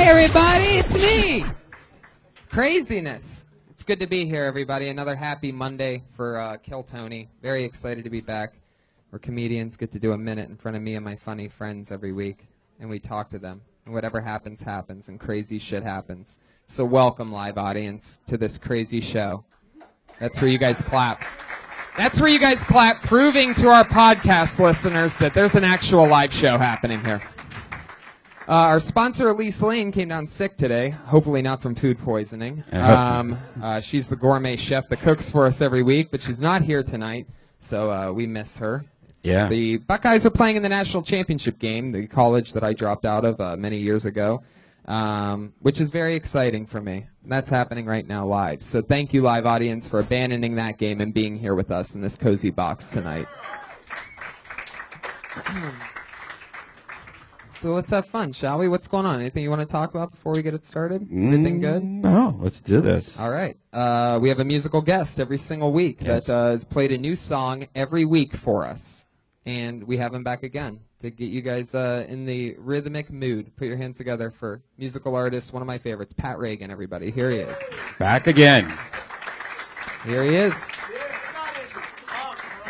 everybody, it's me. Craziness. It's good to be here, everybody. Another happy Monday for Kill Tony. Very excited to be back. Where comedians get to do a minute in front of me and my funny friends every week, and we talk to them. And whatever happens, happens, and crazy shit happens. So welcome, live audience, to this crazy show. That's where you guys clap. That's where you guys clap, proving to our podcast listeners that there's an actual live show happening here. Our sponsor, Elise Lane, came down sick today, hopefully not from food poisoning. She's the gourmet chef that cooks for us every week, but she's not here tonight, so we miss her. Yeah. The Buckeyes are playing in the national championship game, the college that I dropped out of many years ago, which is very exciting for me. That's happening right now live. So thank you, live audience, for abandoning that game and being here with us in this cozy box tonight. So let's have fun, shall we? What's going on? Anything you want to talk about before we get it started? Everything good? No, let's do this. All right. We have a musical guest every single week that has played a new song every week for us. And we have him back again to get you guys in the rhythmic mood. Put your hands together for musical artist, one of my favorites, Pat Reagan, everybody. Here he is. Back again. Here he is.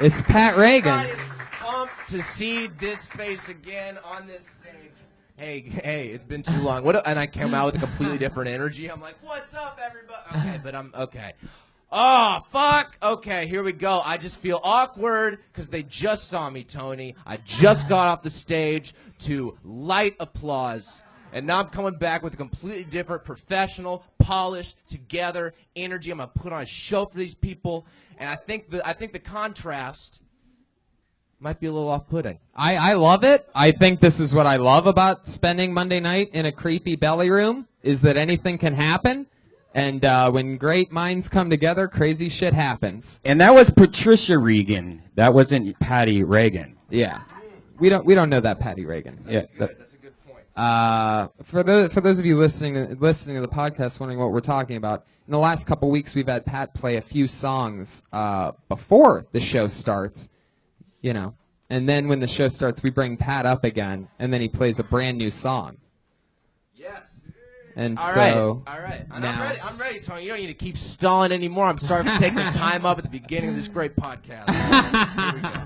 It's Pat Reagan. Pumped to see this face again on this stage. Hey, it's been too long. And I came out with a completely different energy. I'm like, what's up, everybody? Okay, but I'm okay. Oh, fuck. Okay, here we go. I just feel awkward because they just saw me, Tony. I just got off the stage to light applause. And now I'm coming back with a completely different, professional, polished, together energy. I'm going to put on a show for these people. And I think the contrast might be a little off-putting. I love it. I think this is what I love about spending Monday night in a creepy belly room, is that anything can happen. And when great minds come together, crazy shit happens. And that was Patricia Reagan. That wasn't Patty Reagan. Yeah. We don't know that Patty Reagan. That's a good point. For those of you listening to the podcast wondering what we're talking about, in the last couple weeks we've had Pat play a few songs before the show starts, you know. And then when the show starts, we bring Pat up again, and then he plays a brand new song. Yes. And All right. And now, I'm ready, Tony. You don't need to keep stalling anymore. I'm sorry for taking the time up at the beginning of this great podcast. Here we go.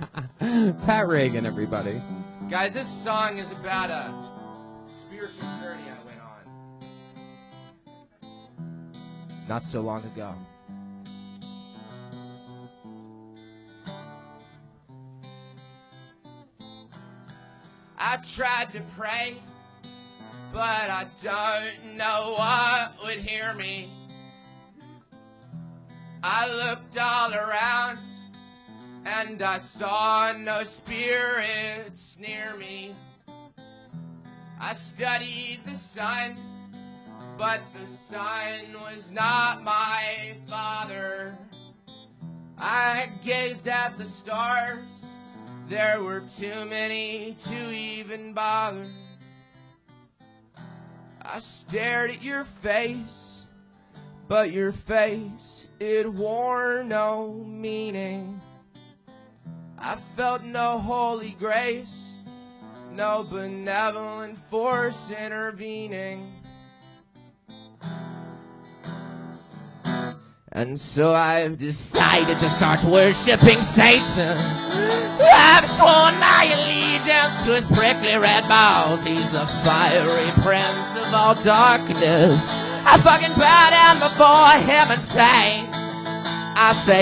Pat Reagan, everybody. Guys, this song is about a spiritual journey I went on not so long ago. I tried to pray, but I don't know what would hear me. I looked all around, and I saw no spirits near me. I studied the sun, but the sun was not my father. I gazed at the stars. There were too many to even bother. I stared at your face, but your face, it wore no meaning. I felt no holy grace, no benevolent force intervening. And so I've decided to start worshiping Satan. I've sworn my allegiance to his prickly red balls. He's the fiery prince of all darkness. I fucking bow down before him and say,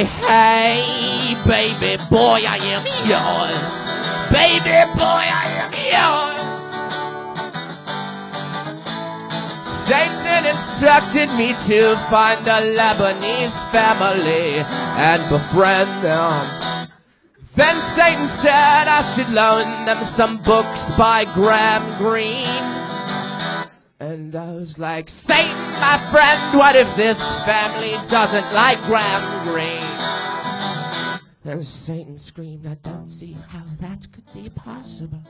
hey, baby boy, I am yours. Baby boy, I am yours. Satan instructed me to find a Lebanese family and befriend them. Then Satan said I should loan them some books by Graham Greene. And I was like, Satan, my friend, what if this family doesn't like Graham Greene? And Satan screamed, I don't see how that could be possible.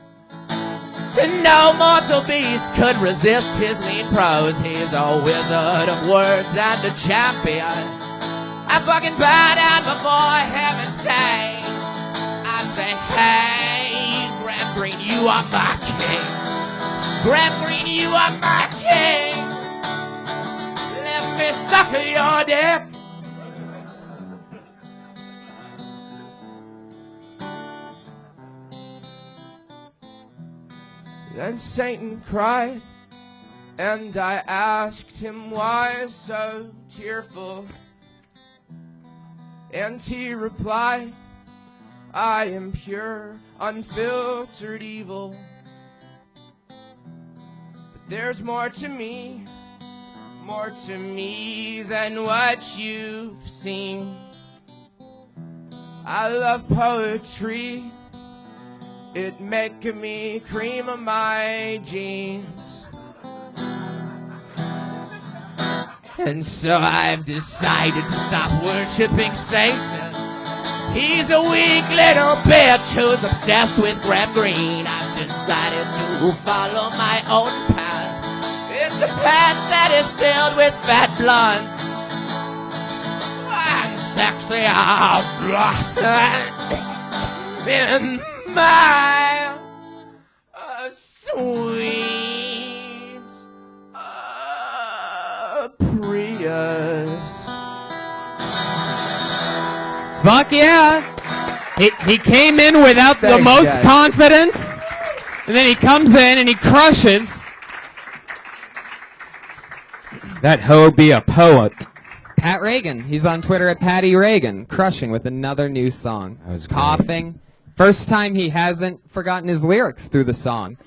And no mortal beast could resist his mean prose. He's a wizard of words and a champion. I fucking bow down before him and say, hey, Graham Greene, you are my king. Graham Greene, you are my king. dick. Then Satan cried, and I asked him why so tearful. And he replied, I am pure, unfiltered evil. But there's more to me than what you've seen. I love poetry. It make me cream of my jeans. And so I've decided to stop worshiping Satan. He's a weak little bitch who's obsessed with Graham Greene. I've decided to follow my own path. It's a path that is filled with fat blunts and sexy house in my sweet Prius. Fuck yeah. He came in without the most confidence, and then he comes in and he crushes. That hoe be a poet. Pat Reagan. He's on Twitter at Patty Reagan, crushing with another new song. That was great. Coughing. First time he hasn't forgotten his lyrics through the song.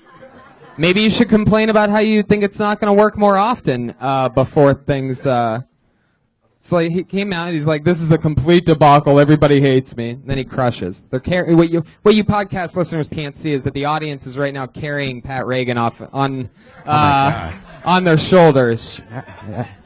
Maybe you should complain about how you think it's not going to work more often before things... It's like he came out and he's like, this is a complete debacle. Everybody hates me. And then he crushes. What you podcast listeners can't see is that the audience is right now carrying Pat Reagan off on their shoulders.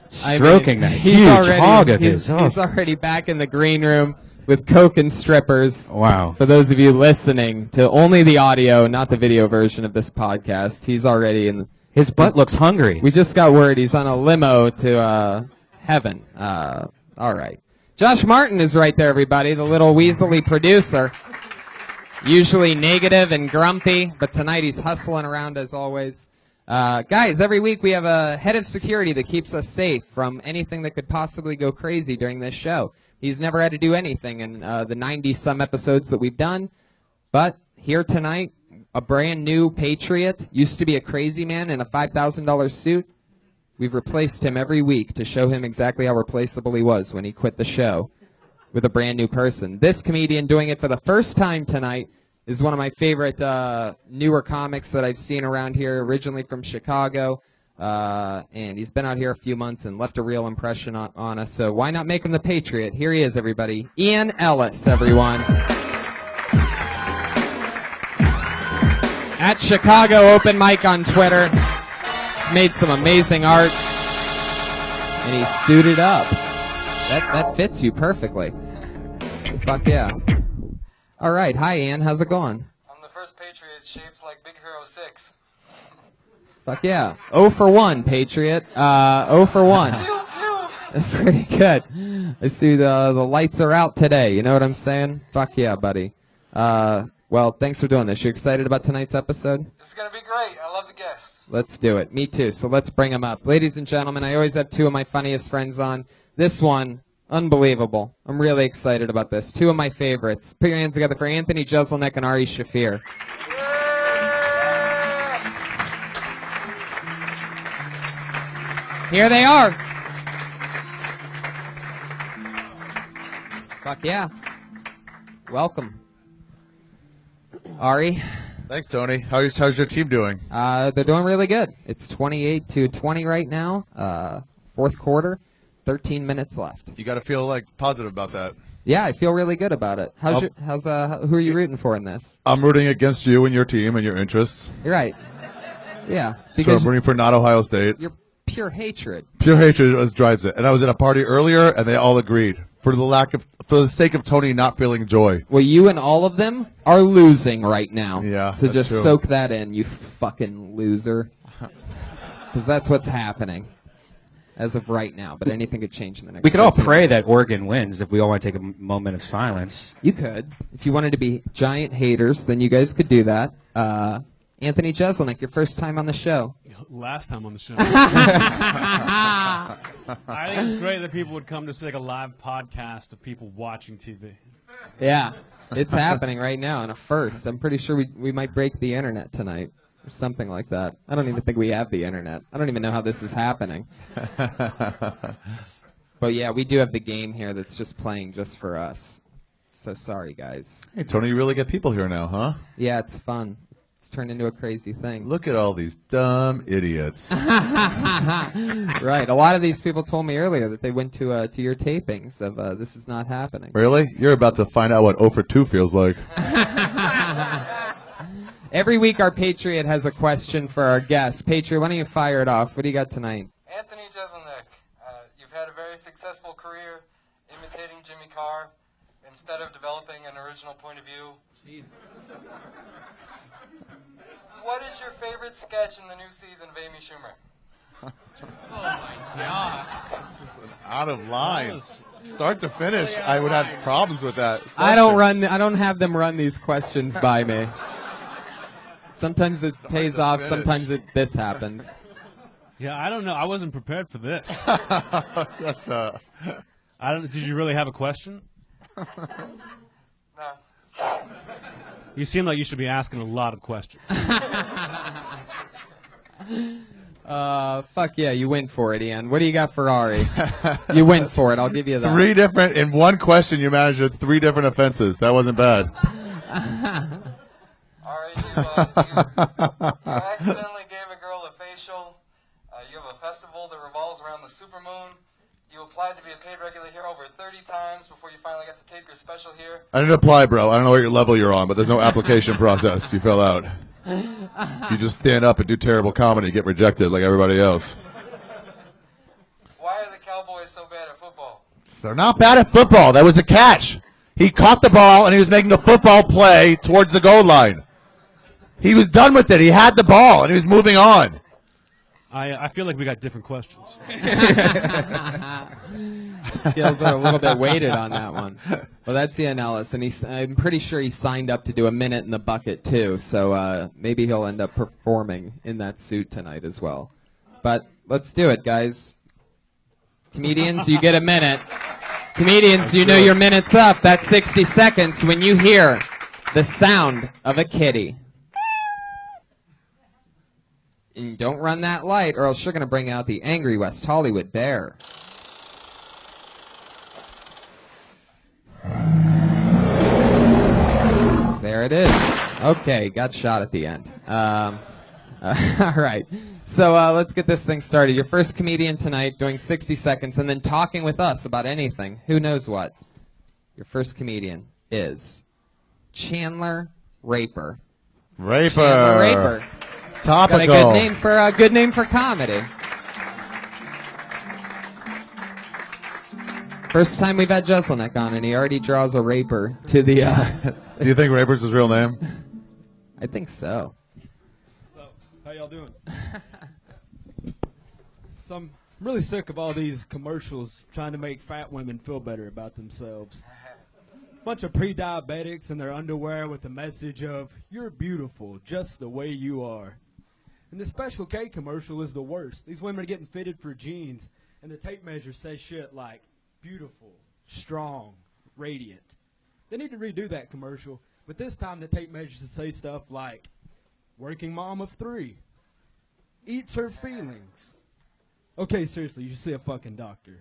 Stroking that huge hog of his. He's already back in the green room with coke and strippers. Wow. For those of you listening to only the audio, not the video version of this podcast, he's already in. His butt looks hungry. We just got word he's on a limo to heaven. All right. Josh Martin is right there, everybody, the little weaselly producer. Usually negative and grumpy, but tonight he's hustling around as always. Guys, every week we have a head of security that keeps us safe from anything that could possibly go crazy during this show. He's never had to do anything in the 90-some episodes that we've done. But here tonight, a brand new Patriot, used to be a crazy man in a $5,000 suit. We've replaced him every week to show him exactly how replaceable he was when he quit the show with a brand new person. This comedian doing it for the first time tonight is one of my favorite newer comics that I've seen around here, originally from Chicago. And he's been out here a few months and left a real impression on us. So why not make him the Patriot? Here he is, everybody. Ian Ellis, everyone. At Chicago Open Mic on Twitter. He's made some amazing art. And he's suited up. That fits you perfectly. Fuck yeah. All right. Hi, Ian. How's it going? I'm the first Patriot shaped like Big Hero 6. Fuck yeah. 0 for 1, Patriot. 0 for 1. Pretty good. I see the lights are out today. You know what I'm saying? Fuck yeah, buddy. Well, thanks for doing this. You excited about tonight's episode? This is going to be great. I love the guests. Let's do it. Me too. So let's bring them up. Ladies and gentlemen, I always have two of my funniest friends on. This one, unbelievable. I'm really excited about this. Two of my favorites. Put your hands together for Anthony Jeselnik and Ari Shaffir. Here they are. Fuck yeah. Welcome. Ari. Thanks, Tony. How's your team doing? They're doing really good. It's 28-20 right now. Fourth quarter. 13 minutes left. You got to feel like positive about that. Yeah, I feel really good about it. Who are you rooting for in this? I'm rooting against you and your team and your interests. You're right. Yeah. So I'm rooting for not Ohio State. You're pure hatred. Pure hatred drives it. And I was at a party earlier, and they all agreed for the sake of Tony not feeling joy. Well, you and all of them are losing right now. Yeah, so that's just true. soak that in, you fucking loser. Because that's what's happening as of right now. But anything could change in the next. We could all 13 pray minutes. that Oregon wins if we all want to take a moment of silence. You could. If you wanted to be giant haters, then you guys could do that. Anthony Jeselnik, your first time on the show. Last time on the show. I think it's great that people would come to see like a live podcast of people watching TV. Yeah, it's happening right now in a first. I'm pretty sure we might break the internet tonight or something like that. I don't even think we have the internet. I don't even know how this is happening. But yeah, we do have the game here that's just playing just for us. So sorry, guys. Hey, Tony, you really get people here now, huh? Yeah, it's fun. It's turned into a crazy thing. Look at all these dumb idiots. Right. A lot of these people told me earlier that they went to your tapings of This Is Not Happening. Really? You're about to find out what 0 for 2 feels like. Every week our Patriot has a question for our guests. Patriot, why don't you fire it off? What do you got tonight? Anthony Jeselnik, you've had a very successful career imitating Jimmy Carr instead of developing an original point of view. Jesus. What is your favorite sketch in the new season of Amy Schumer? Oh my God. Out of line. Start to finish, I would have problems with that. I don't have them run these questions by me. Sometimes it pays off, sometimes this happens. Yeah, I don't know. I wasn't prepared for this. That's I don't. Did you really have a question? No. You seem like you should be asking a lot of questions. Fuck yeah, you went for it, Ian. What do you got for Ari? You went for it, I'll give you that. 3 different, in one question you managed 3 different offenses. That wasn't bad. Ari, you accidentally gave a girl a facial. You have a festival that revolves around the supermoon. You applied to be a paid regular here over 30 times before you finally got to tape your special here. I didn't apply, bro. I don't know what your level you're on, but there's no application process. You fill out. You just stand up and do terrible comedy, get rejected like everybody else. Why are the Cowboys so bad at football? They're not bad at football. That was a catch. He caught the ball, and he was making a football play towards the goal line. He was done with it. He had the ball, and he was moving on. I feel like we got different questions. Skills are a little bit weighted on that one. Well, that's Ian Ellis, and I'm pretty sure he signed up to do a minute in the bucket, too. So maybe he'll end up performing in that suit tonight as well. But let's do it, guys. Comedians, you get a minute. Comedians, you know your minute's up. That's 60 seconds when you hear the sound of a kitty. And don't run that light, or else you're going to bring out the angry West Hollywood bear. There it is. Okay, got shot at the end. All right. So let's get this thing started. Your first comedian tonight doing 60 seconds and then talking with us about anything. Who knows what? Your first comedian is Chandler Raper. Chandler Raper. Topical. Got a good name for comedy. First time we've had Jeselnik on, and he already draws a raper to the. Do you think Raper's his real name? I think so. So, how y'all doing? So I'm really sick of all these commercials trying to make fat women feel better about themselves. Bunch of pre-diabetics in their underwear with the message of, "You're beautiful, just the way you are." And the Special K commercial is the worst. These women are getting fitted for jeans, and the tape measure says shit like, "Beautiful, strong, radiant." They need to redo that commercial, but this time the tape measures say stuff like, "Working mom of 3, eats her feelings." Okay, seriously, you should see a fucking doctor.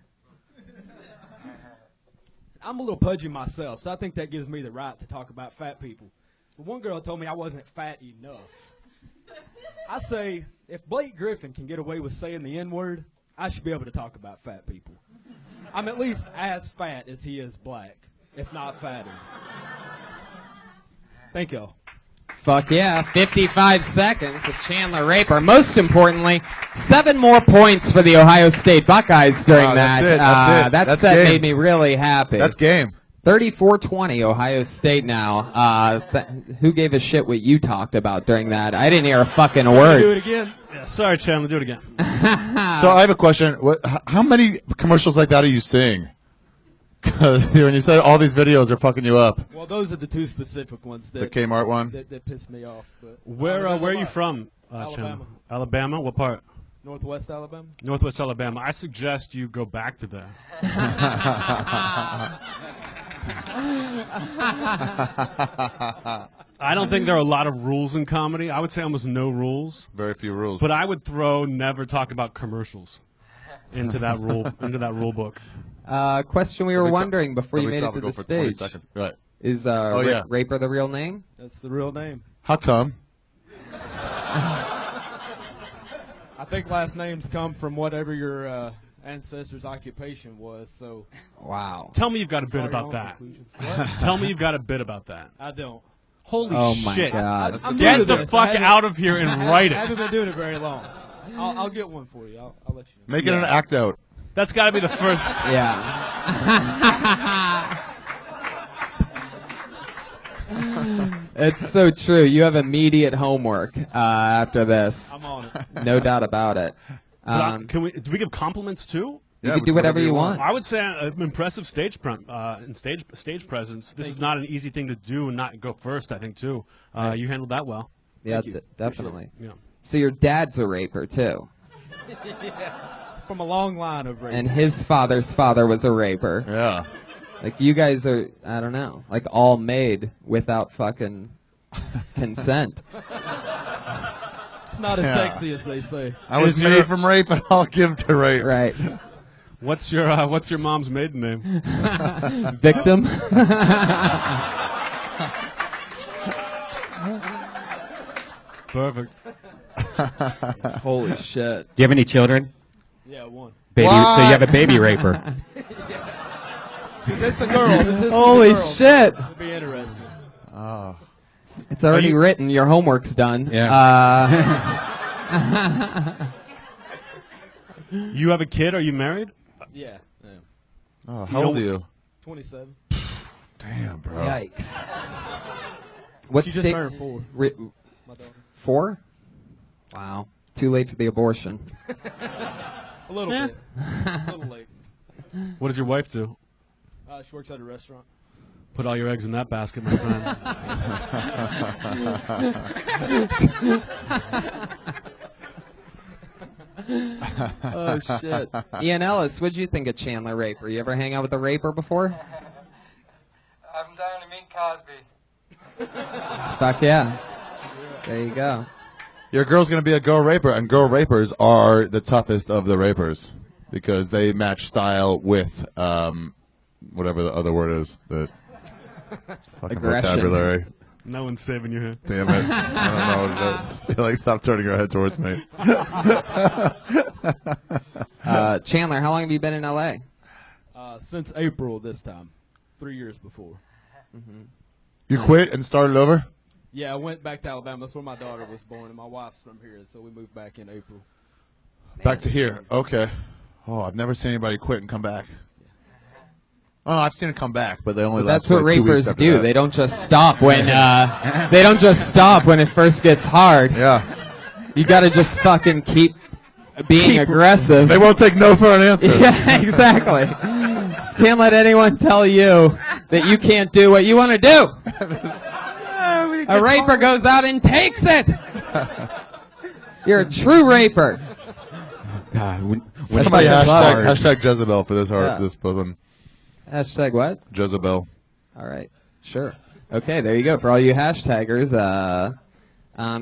I'm a little pudgy myself, so I think that gives me the right to talk about fat people. But one girl told me I wasn't fat enough. I say, if Blake Griffin can get away with saying the N-word, I should be able to talk about fat people. I'm at least as fat as he is black, if not fatter. Thank y'all. Fuck yeah, 55 seconds of Chandler Raper. Most importantly, 7 more points for the Ohio State Buckeyes during that. That's it. That set made me really happy. That's game. 34-20 Ohio State now. Who gave a shit what you talked about during that? I didn't hear a fucking Do word. it again. Yeah, sorry, Chandler. Do it again. So I have a question. How many commercials like that are you seeing? Because when you said all these videos are fucking you up. Well, those are the two specific ones The Kmart one? that pissed me off. But Where are you from, Alabama. Chandler? Alabama? What part? Northwest Alabama. Northwest Alabama. I suggest you go back to there. I don't think there are a lot of rules in comedy. I would say almost no rules. Very few rules. But I would throw never talk about commercials into that rule book. Question we were wondering before you made it to the stage. Right. Is yeah. Raper the real name? That's the real name. How come? I think last names come from whatever your ancestors' occupation was. So Wow. Tell me you've got a bit draw your about own that. conclusions. What? Tell me you've got a bit about that. I don't. Holy Oh my shit. God. I'm Get new to the this. fuck I haven't- out of here and write I it. haven't been doing it very long. I'll get one for you. I'll let you know. Make it an act out. That's got to be the first. Yeah. It's so true. You have immediate homework after this. I'm on it. No doubt about it. Do we give compliments too? You can do whatever you want. I would say impressive stage stage presence. This is not an easy thing to do and not go first, I think, too. You handled that well. Yeah, you. definitely. Yeah. So your dad's a raper, too. From a long line of rape. And his father's father was a raper. Yeah. Like, you guys are, I don't know, like all made without fucking consent. It's not as sexy as they say. I was Is made your- from rape, and I'll give to rape. Right. What's your mom's maiden name? Victim. Perfect. Holy shit. Do you have any children? Yeah, one. Baby. What? So you have a baby raper. It's a girl. It's Holy a girl. shit. It'll be interesting. Oh. It's already written. Your homework's done. Yeah. You have a kid? Are you married? Yeah. Oh, how old are you? 27. Damn, bro. Yikes. What She just state? turned 4. Ri- My daughter. 4? Wow. Too late for the abortion. A little bit. A little late. What does your wife do? She works at a restaurant. Put all your eggs in that basket, my friend. Oh, shit. Ian Ellis, what'd you think of Chandler Raper? You ever hang out with a raper before? I'm down to meet Cosby. Fuck yeah. There you go. Your girl's going to be a girl raper, and girl rapers are the toughest of the rapers because they match style with whatever the other word is. The fucking Aggression. vocabulary. No one's saving you here. Damn it. I don't know what it is. You're like, stop turning your head towards me. Chandler, how long have you been in L.A.? Since April this time. 3 years before. You quit and started over? Yeah, I went back to Alabama. That's where my daughter was born, and my wife's from here, so we moved back in April. Back to here. Okay. Oh, I've never seen anybody quit and come back. Oh, I've seen it come back, but they only last That's what like 2 weeks rapers after do. that. They don't just stop when they don't just stop when it first gets hard. Yeah. You got to just fucking keep being aggressive. They won't take no for an answer. Yeah, exactly. Can't let anyone tell you that you can't do what you want to do. A raper goes out and takes it. You're a true raper. God, when Somebody it gets hard- hashtag Jezebel for this Yeah. this one. Hashtag what? Jezebel. All right. Sure. Okay, there you go. For all you hashtaggers,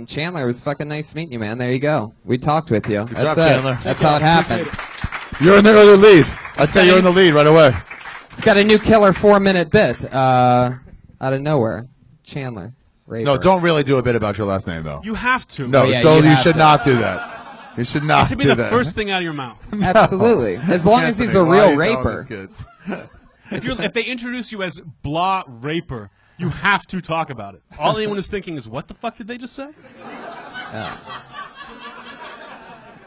Chandler, it was fucking nice meeting you, man. There you go. We talked with you. Good That's job, it. Chandler. That's how it happens. You're in the early lead. I'd say you're in the lead right away. It's got a new killer 4-minute bit out of nowhere. Chandler. Raper. No, don't really do a bit about your last name, though. You have to. No, yeah, don't, you you have should to. not do that. You should It not should be do the that. first thing out of your mouth. Absolutely. As long as he's a Anthony, why are real you telling raper. these kids? If they introduce you as blah raper, you have to talk about it. All anyone is thinking is, what the fuck did they just say?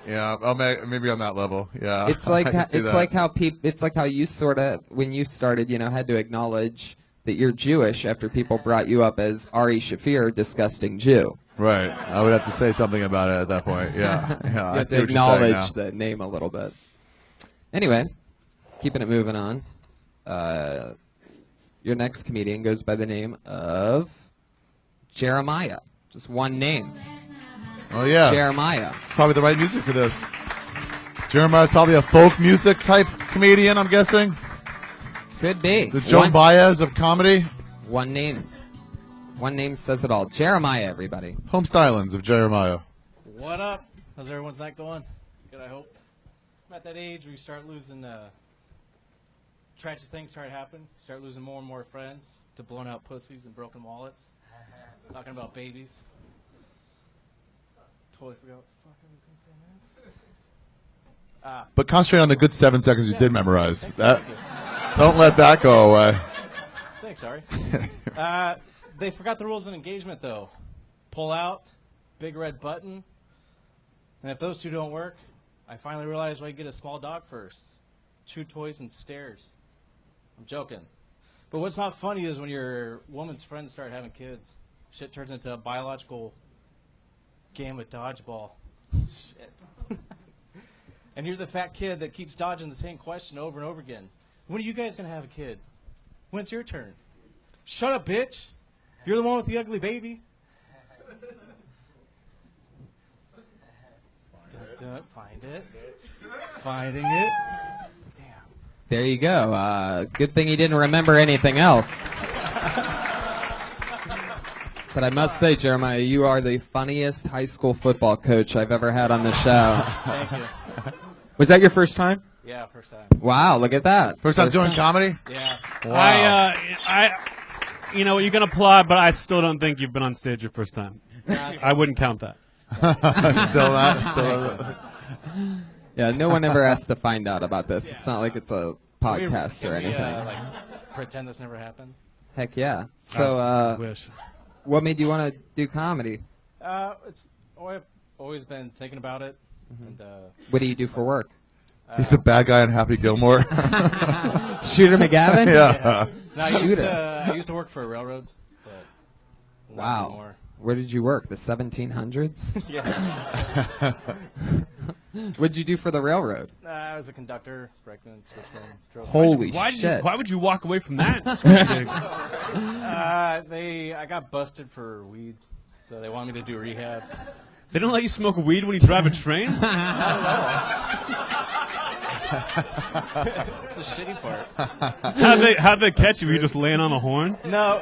Yeah, maybe on that level. Yeah, It's like I can see that. it's like how you sort of when you started, had to acknowledge that you're Jewish after people brought you up as Ari Shaffir, disgusting Jew. Right. I would have to say something about it at that point. Yeah, yeah. You I have see to what you're saying acknowledge the name a little bit. Anyway, keeping it moving on. Your next comedian goes by the name of Jeremiah. Just one name. Oh, yeah. Jeremiah. It's probably the right music for this. Jeremiah's probably a folk music type comedian, I'm guessing. Could be. The Joan Baez of comedy. One name. One name says it all. Jeremiah, everybody. Home stylings of Jeremiah. What up? How's everyone's night going? Good, I hope. I'm at that age where you start losing, tragic things start happening. You start losing more and more friends to blown out pussies and broken wallets. Talking about babies. Totally forgot what the fuck I was going to say next. But concentrate on the good 7 seconds you did memorize. That, don't let that go away. Thanks, sorry. They forgot the rules of engagement, though. Pull out, big red button. And if those two don't work, I finally realized why you get a small dog first. Chew toys and stairs. I'm joking. But what's not funny is when your woman's friends start having kids. Shit turns into a biological game of dodgeball. Shit. And you're the fat kid that keeps dodging the same question over and over again. When are you guys going to have a kid? When's your turn? Shut up, bitch. You're the one with the ugly baby. Find it. Finding it. Damn. There you go. Good thing he didn't remember anything else. But I must say, Jeremiah, you are the funniest high school football coach I've ever had on the show. Thank you. Was that your first time? Yeah, first time. Wow, look at that. First time doing comedy? Yeah. Wow. You know, you can applaud, but I still don't think you've been on stage your first time. I wouldn't count that. Still not? Yeah, no one ever has to find out about this. It's not like it's a podcast Can or we, anything. pretend this never happened? Heck yeah. So, Wish. what made you want to do comedy? I've always been thinking about it. And, What do you do for work? He's the bad guy in Happy Gilmore. Shooter McGavin? Yeah. no, I used to work for a railroad. But not Wow. anymore. Where did you work? The 1700s? Yeah. What'd you do for the railroad? I was a conductor, brakeman, switchman. Drove Holy Why shit. would you walk away from that? Sweet gig? I got busted for weed, so they want me to do rehab. They don't let you smoke weed when you drive a train? That's the shitty part. How'd they catch you? Were you just laying on a horn? No.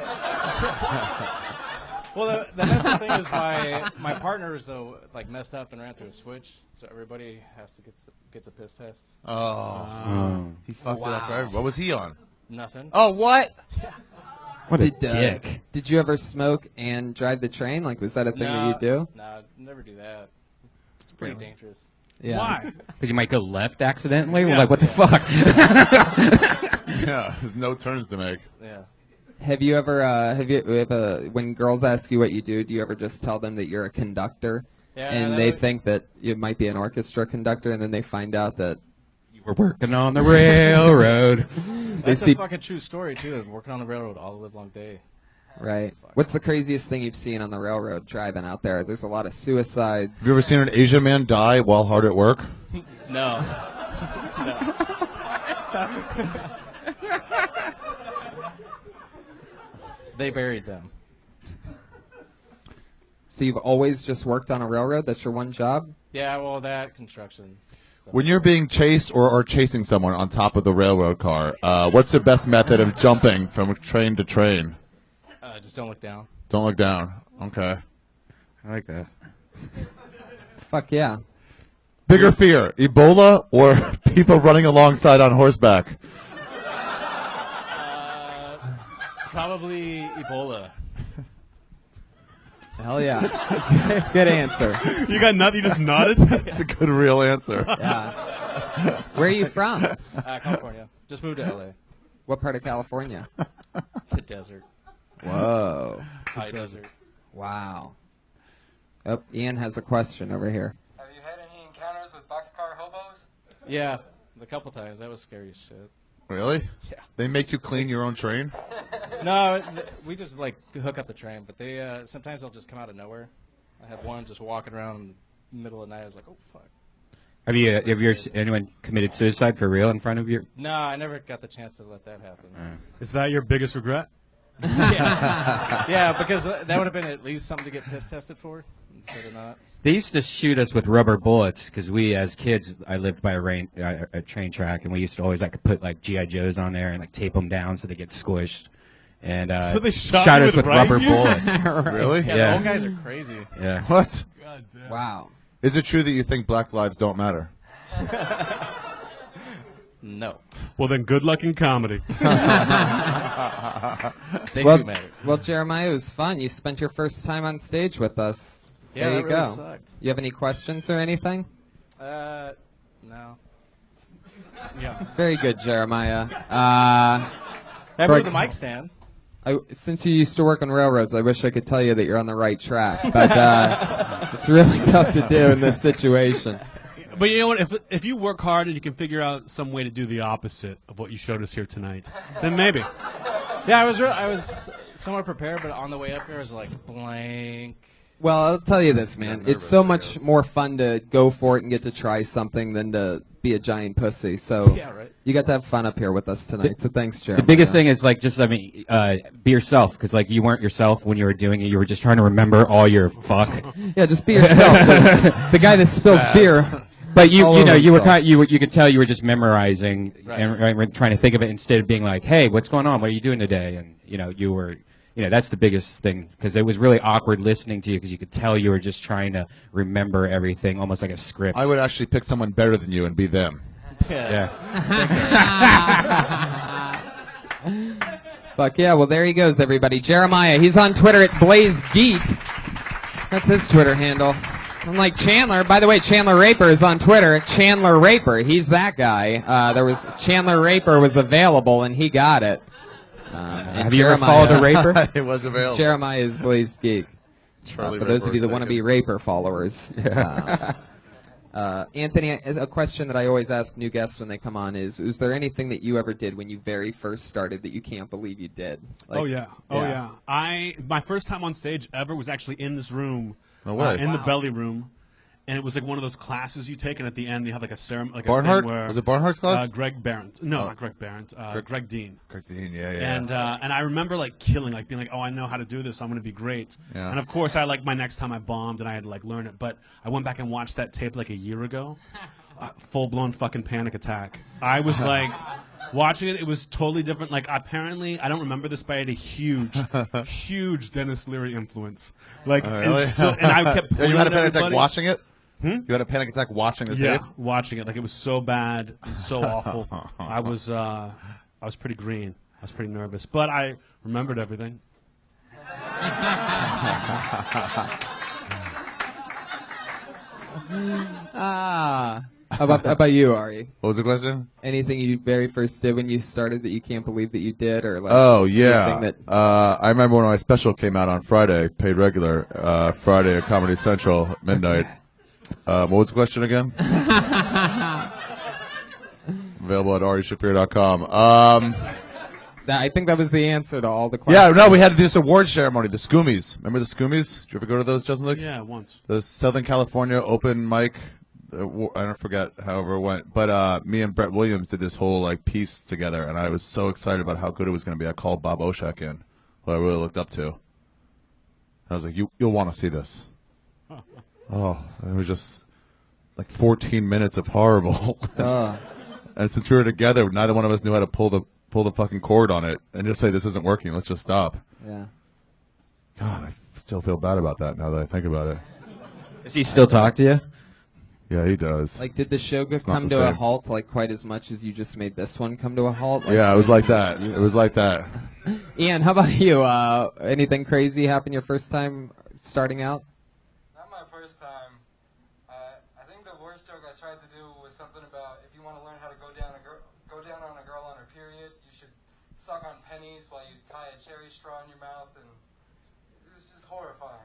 Well, the messy thing is my partner is messed up and ran through a switch, so everybody has to gets a piss test. He fucked it up for everybody. What was he on? Nothing. Oh, what? What a dick. Did you ever smoke and drive the train? Like, was that a thing that you do? No, never do that. It's pretty dangerous. Yeah. Why? Because you might go left accidentally? Yeah. Like, what the fuck? Yeah, there's no turns to make. Yeah. Have you ever, when girls ask you what you do you ever just tell them that you're a conductor? Yeah, And they think that you might be an orchestra conductor, and then they find out that You were working on the railroad. That's see- a fucking true story, too. Working on the railroad all the live long day. right. What's the craziest thing you've seen on the railroad driving out there? There's a lot of suicides. Have you ever seen an Asian man die while hard at work? No. They buried them. So you've always just worked on a railroad? That's your one job? Yeah, well, that construction. Stuff. When you're being chased or are chasing someone on top of the railroad car, what's the best method of jumping from train to train? Just don't look down. Don't look down. Okay. I like that. Fuck yeah. Bigger fear, Ebola or people running alongside on horseback? Probably Ebola. Hell yeah. Good answer. You got nothing? You just nodded? That's a good real answer. Yeah. Where are you from? California. Just moved to LA. What part of California? The desert. Whoa. High desert. Wow. Oh, Ian has a question over here. Have you had any encounters with boxcar hobos? Yeah, a couple times. That was scary as shit. Really? Yeah. They make you clean your own train? No, we just hook up the train, but they sometimes they'll just come out of nowhere. I had one just walking around in the middle of the night. I was like, oh fuck. Have anyone committed suicide for real in front of you? No, I never got the chance to let that happen. Is that your biggest regret? Yeah, because that would have been at least something to get piss tested for instead of not. They used to shoot us with rubber bullets because we, as kids, I lived by a train track, and we used to always like put like GI Joes on there and like tape them down so they get squished. And So they shot us with rubber bullets. Really? Yeah, the old guys are crazy. Yeah. What? God damn. Wow. Is it true that you think black lives don't matter? No. Well, then good luck in comedy. They Well, do matter. well, Jeremiah, it was fun. You spent your first time on stage with us. Yeah, there you that really go. sucked. You have any questions or anything? No. Yeah. Very good, Jeremiah. I Right. moved the mic stand. Since you used to work on railroads, I wish I could tell you that you're on the right track, but it's really tough to do in this situation. But you know what? If you work hard and you can figure out some way to do the opposite of what you showed us here tonight, then maybe. Yeah, I was somewhat prepared, but on the way up here, I was like blank. Well, I'll tell you this, man. It's so much more fun to go for it and get to try something than to be a giant pussy. So Yeah, right. you got to have fun up here with us tonight. So thanks, Jeremiah. The biggest thing is like just be yourself, because like you weren't yourself when you were doing it. You were just trying to remember all your fuck. Yeah, just be yourself. The guy that spills beer. But you All know over you were himself. you could tell you were just memorizing Right. and trying to think of it instead of being like, hey, what's going on? What are you doing today? And you were. That's the biggest thing, because it was really awkward listening to you because you could tell you were just trying to remember everything, almost like a script. I would actually pick someone better than you and be them. Yeah. Fuck yeah, well, there he goes, everybody. Jeremiah, he's on Twitter at Blaze Geek. That's his Twitter handle. Unlike Chandler, by the way, Chandler Raper is on Twitter at Chandler Raper. He's that guy. Chandler Raper was available, and he got it. And Have you ever followed a raper? It was available. Jeremiah is Blaze Geek. Charlie For those Raper of you that was want to be taken. Raper followers. Anthony, a question that I always ask new guests when they come on is there anything that you ever did when you very first started that you can't believe you did? Like, Oh yeah. My first time on stage ever was actually in this room. No way. In the belly room. And it was like one of those classes you take, and at the end you have like a ceremony, like Barnhart? a thing where Was it Barnhart's class? Greg Barrett. No, not Greg Barrett. Greg Dean. Dean, yeah. And I remember like killing, like being like, oh, I know how to do this. I'm gonna be great. Yeah. And of course, my next time I bombed, and I had to like learn it. But I went back and watched that tape like a year ago. Full blown fucking panic attack. I was like watching it. It was totally different. Like apparently, I don't remember this, but I had a huge Dennis Leary influence. Like, really? and I kept Yeah, pulling you had a at panic attack everybody. watching it? You had a panic attack watching the Yeah, tape? watching it. Like it was so bad and so awful. I was pretty green. I was pretty nervous, but I remembered everything. How about you, Ari? What was the question? Anything you very first did when you started that you can't believe that you did, or like? Oh, yeah. anything that- I remember when my special came out on Friday, paid regular, Friday at Comedy Central at midnight. What was the question again? Available at arishafir.com. I think that was the answer to all the Yeah, questions. no, we had this award ceremony, the Scoomies. Remember the Scoomies? Did you ever go to those, Jeselnik? Yeah, once. The Southern California open mic. I don't forget however it went, but me and Brett Williams did this whole like piece together, and I was so excited about how good it was going to be. I called Bob Oshak in, who I really looked up to. And I was like, "You'll want to see this." Oh, it was just like 14 minutes of horrible. And since we were together, neither one of us knew how to pull the fucking cord on it and just say, "This isn't working. Let's just stop." Yeah. God, I still feel bad about that now that I think about it. Does he still talk to you? Yeah, he does. Like, did the show not come the to a same. halt like quite as much as you just made this one come to a halt? Like, Yeah, it was like that. It was like that. Ian, how about you? Anything crazy happen your first time starting out? Not my first time. I think the worst joke I tried to do was something about if you want to learn how to go down on a girl on her period, you should suck on pennies while you tie a cherry straw in your mouth, and it was just horrifying.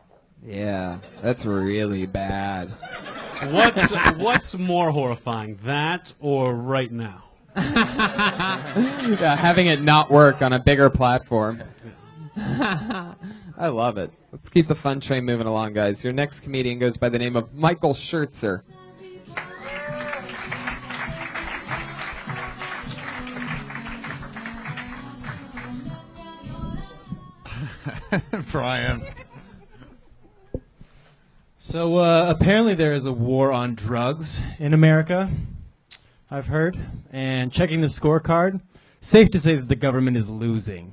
Yeah, that's really bad. What's more horrifying, that or right now? Yeah, having it not work on a bigger platform. I love it. Let's keep the fun train moving along, guys. Your next comedian goes by the name of Michael Shirtzer. Brian. So apparently there is a war on drugs in America, I've heard. And checking the scorecard, safe to say that the government is losing.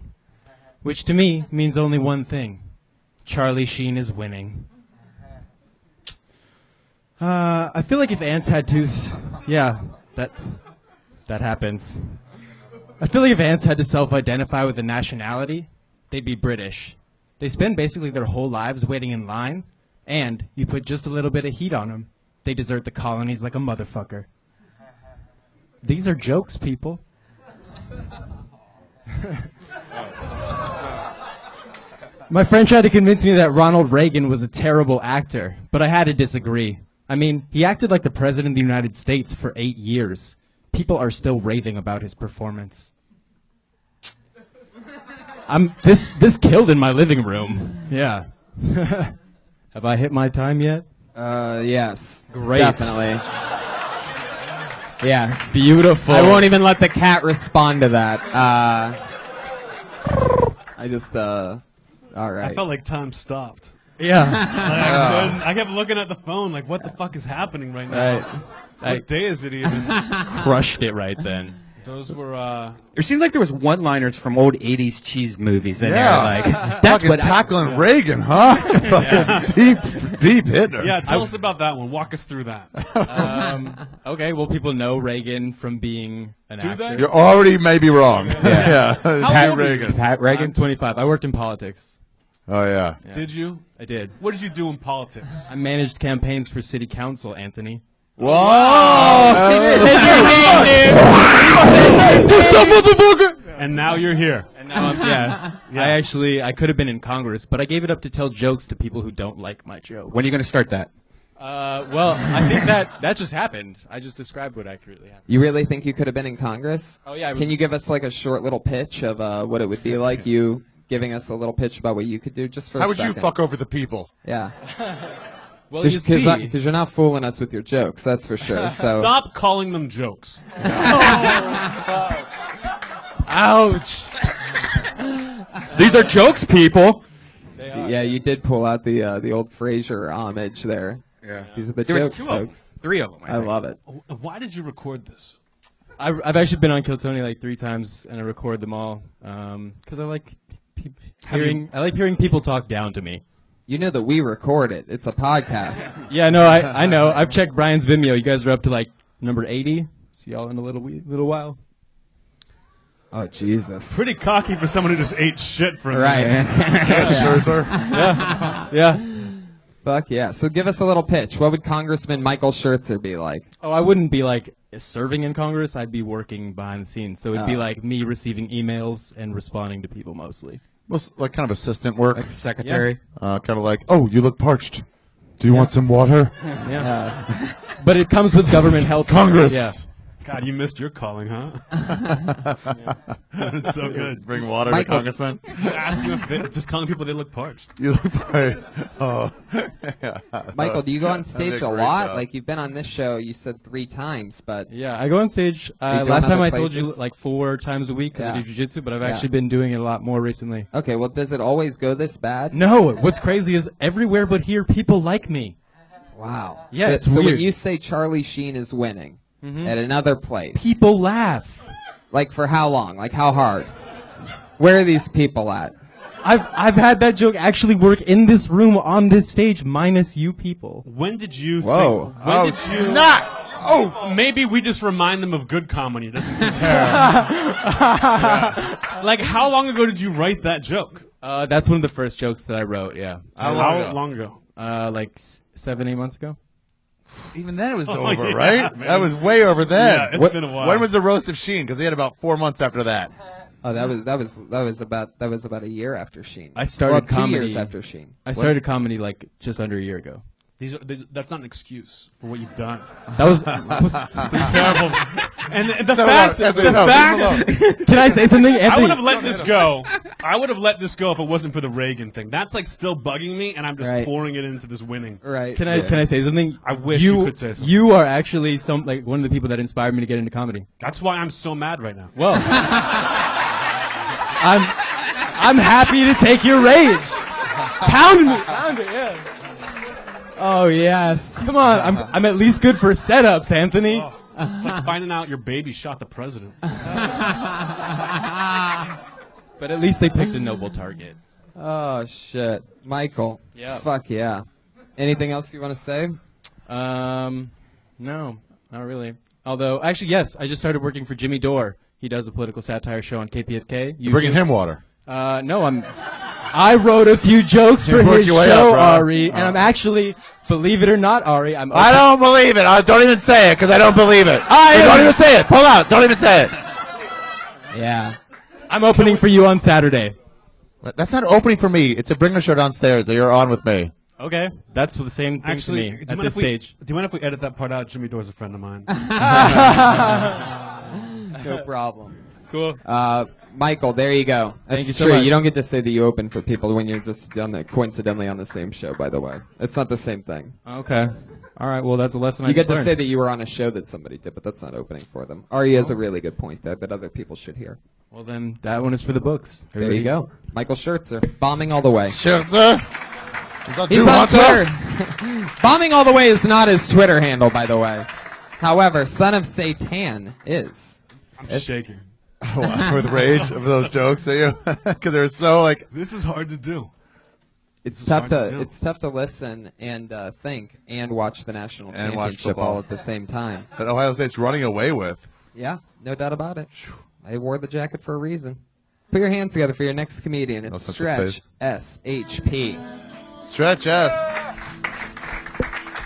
Which to me means only one thing. Charlie Sheen is winning. I feel like if ants had to... Yeah, that happens. I feel like if ants had to self-identify with a nationality, they'd be British. They spend basically their whole lives waiting in line, and you put just a little bit of heat on them, they desert the colonies like a motherfucker. These are jokes, people. My friend tried to convince me that Ronald Reagan was a terrible actor, but I had to disagree. I mean, he acted like the President of the United States for 8 years. People are still raving about his performance. This killed in my living room. Yeah. Have I hit my time yet? Yes. Great. Definitely. Yes. Beautiful. I won't even let the cat respond to that. I just, all right. I felt like time stopped. Yeah. I kept looking at the phone like, what the fuck is happening right now? Right. What day is it even? Crushed it right then. Those were, It seemed like there was one-liners from old 80s cheese movies in Yeah. there. Like, that's Fucking what tackling Reagan, huh? Fucking deep hitter. yeah, tell us about that one. Walk us through that. Okay, well, people know Reagan from being an Do actor. they? You're already maybe wrong. Yeah. How Pat old are you? Reagan. Pat I'm Reagan. 25. I worked in politics. Oh, yeah. Yeah. Did you? I did. What did you do in politics? I managed campaigns for city council, Anthony. And now you're here. And now I could have been in Congress, but I gave it up to tell jokes to people who don't like my jokes. When are you going to start that? Well, I think that just happened. I just described what accurately happened. You really think you could have been in Congress? Oh, yeah, I Can was- you give us like a short little pitch of what it would be like? You giving us a little pitch about what you could do just for How a would you second. fuck over the people? Yeah. Well, you see, Because you're not fooling us with your jokes, that's for sure. So Stop calling them jokes. ouch. These are jokes, people. yeah, you did pull out the old Frasier homage there. Yeah. These are the There was jokes, two of them. folks. 3 of them. I love it. Why did you record this? I've actually been on Kill Tony like 3 times, and I record them all because I like hearing people talk down to me. You know that we record it. It's a podcast. Yeah, no, I know. I've checked Brian's Vimeo. You guys are up to like number 80. See y'all in a little while. Oh, Jesus. Pretty cocky for someone who just ate shit for a Right. minute. Shirtzer. Yeah. Fuck yeah. So give us a little pitch. What would Congressman Michael Shirtzer be like? Oh, I wouldn't be like serving in Congress. I'd be working behind the scenes. So it'd be Oh. like me receiving emails and responding to people mostly. Well, like kind of assistant work. Like secretary. Kind of like, oh, you look parched. Do you want some water? Yeah. But it comes with government health. Congress. Yeah. God, you missed your calling, huh? It's so good. Bring water Michael- to congressman. Just asking if they, just telling people they look parched. You look parched. Oh. Yeah. Michael, do you go on That'd be stage a great lot? job. Like, you've been on this show, you said 3 times, but Yeah, I go on stage. Are you doing Last time other I told you places? like 4 times a week because Yeah. I do jiu-jitsu, but I've Yeah. actually been doing it a lot more recently. okay, well, does it always go this bad? No, what's crazy is everywhere but here, people like me. Wow. Yeah, so, it's so when weird. you say Charlie Sheen is winning at another place, People laugh. like for how long? Like how hard? Where are these people at? I've had that joke actually work in this room on this stage, minus you people. When did you Whoa. think? When did you? Not. Oh, maybe we just remind them of good comedy. It doesn't compare. Like, how long ago did you write that joke? That's one of the first jokes that I wrote. Yeah, How long ago? like 7-8 months ago. Even then it was Oh, over, yeah, right? man. That was way over then. Yeah, it's What- been a while. When was the roast of Sheen? Because he had about 4 months after that. Oh, that was about a year after Sheen. I started well, 2 comedy. years after Sheen. I started comedy like just under a year ago. That's not an excuse for what you've done. That was It's terrible. And the No, fact, no, the no, fact, leave him alone. Can I say something, I Anthony? would have let this go. I would have let this go if it wasn't for the Reagan thing. That's like still bugging me, and I'm just Right. pouring it into this winning. Right. Can I say something? I wish you could say something. You are actually one of the people that inspired me to get into comedy. That's why I'm so mad right now. Well, I'm happy to take your rage. Pound me, yeah. Oh yes. Come on, I'm at least good for setups, Anthony. Oh, it's like finding out your baby shot the president. But at least they picked a noble target. Oh shit, Michael. Yeah. Fuck yeah. Anything else you want to say? No, not really. Although, actually, yes, I just started working for Jimmy Dore. He does a political satire show on KPFK. You're bringing him water. No, I wrote a few jokes for his show, Ari, and I'm actually, believe it or not, Ari, I don't believe it. Don't even say it because I don't believe it. Don't even say it. Pull out. Don't even say it. Yeah. I'm opening for you on Saturday. That's not opening for me. It's a bringer show downstairs that you're on with me. Okay, that's the same thing to me at this stage. Do you mind if we edit that part out? Jimmy Dore's a friend of mine. No problem. Cool. Michael, there you go. That's Thank you so true. much. You don't get to say that you open for people when you're just coincidentally on the same show, by the way. It's not the same thing. Okay. All right, well, that's a lesson You I get just to learned. say that you were on a show that somebody did, but that's not opening for them. Ari has a really good point there that other people should hear. Well, then that one is for the books. There you go. Michael Shirtzer, bombing all the way. Shirtzer. He's on Twitter. Bombing all the way is not his Twitter handle, by the way. However, Son of Satan is. I'm shaking. With rage of those jokes that you, because they're so like. This is hard to do. It's tough to listen and think and watch the national And watch championship football. all at the same time. That Ohio State's running away with. Yeah, no doubt about it. I wore the jacket for a reason. Put your hands together for your next comedian. It's No such Stretch taste. SHP. Stretch S.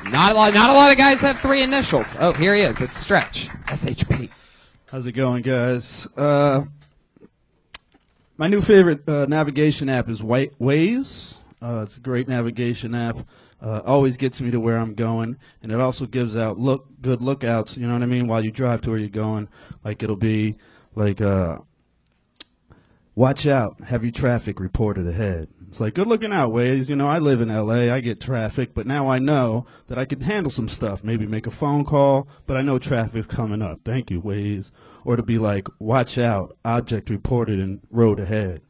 Not a lot of guys have three initials. Oh, here he is. It's Stretch SHP. How's it going, guys? My new favorite navigation app is Waze. It's a great navigation app. Always gets me to where I'm going, and it also gives out good lookouts. You know what I mean? While you drive to where you're going, like it'll be like, watch out, have your traffic reported ahead. It's like, good looking out, Waze. You know, I live in L.A., I get traffic, but now I know that I can handle some stuff, maybe make a phone call, but I know traffic's coming up. Thank you, Waze. Or to be like, watch out, object reported in road ahead.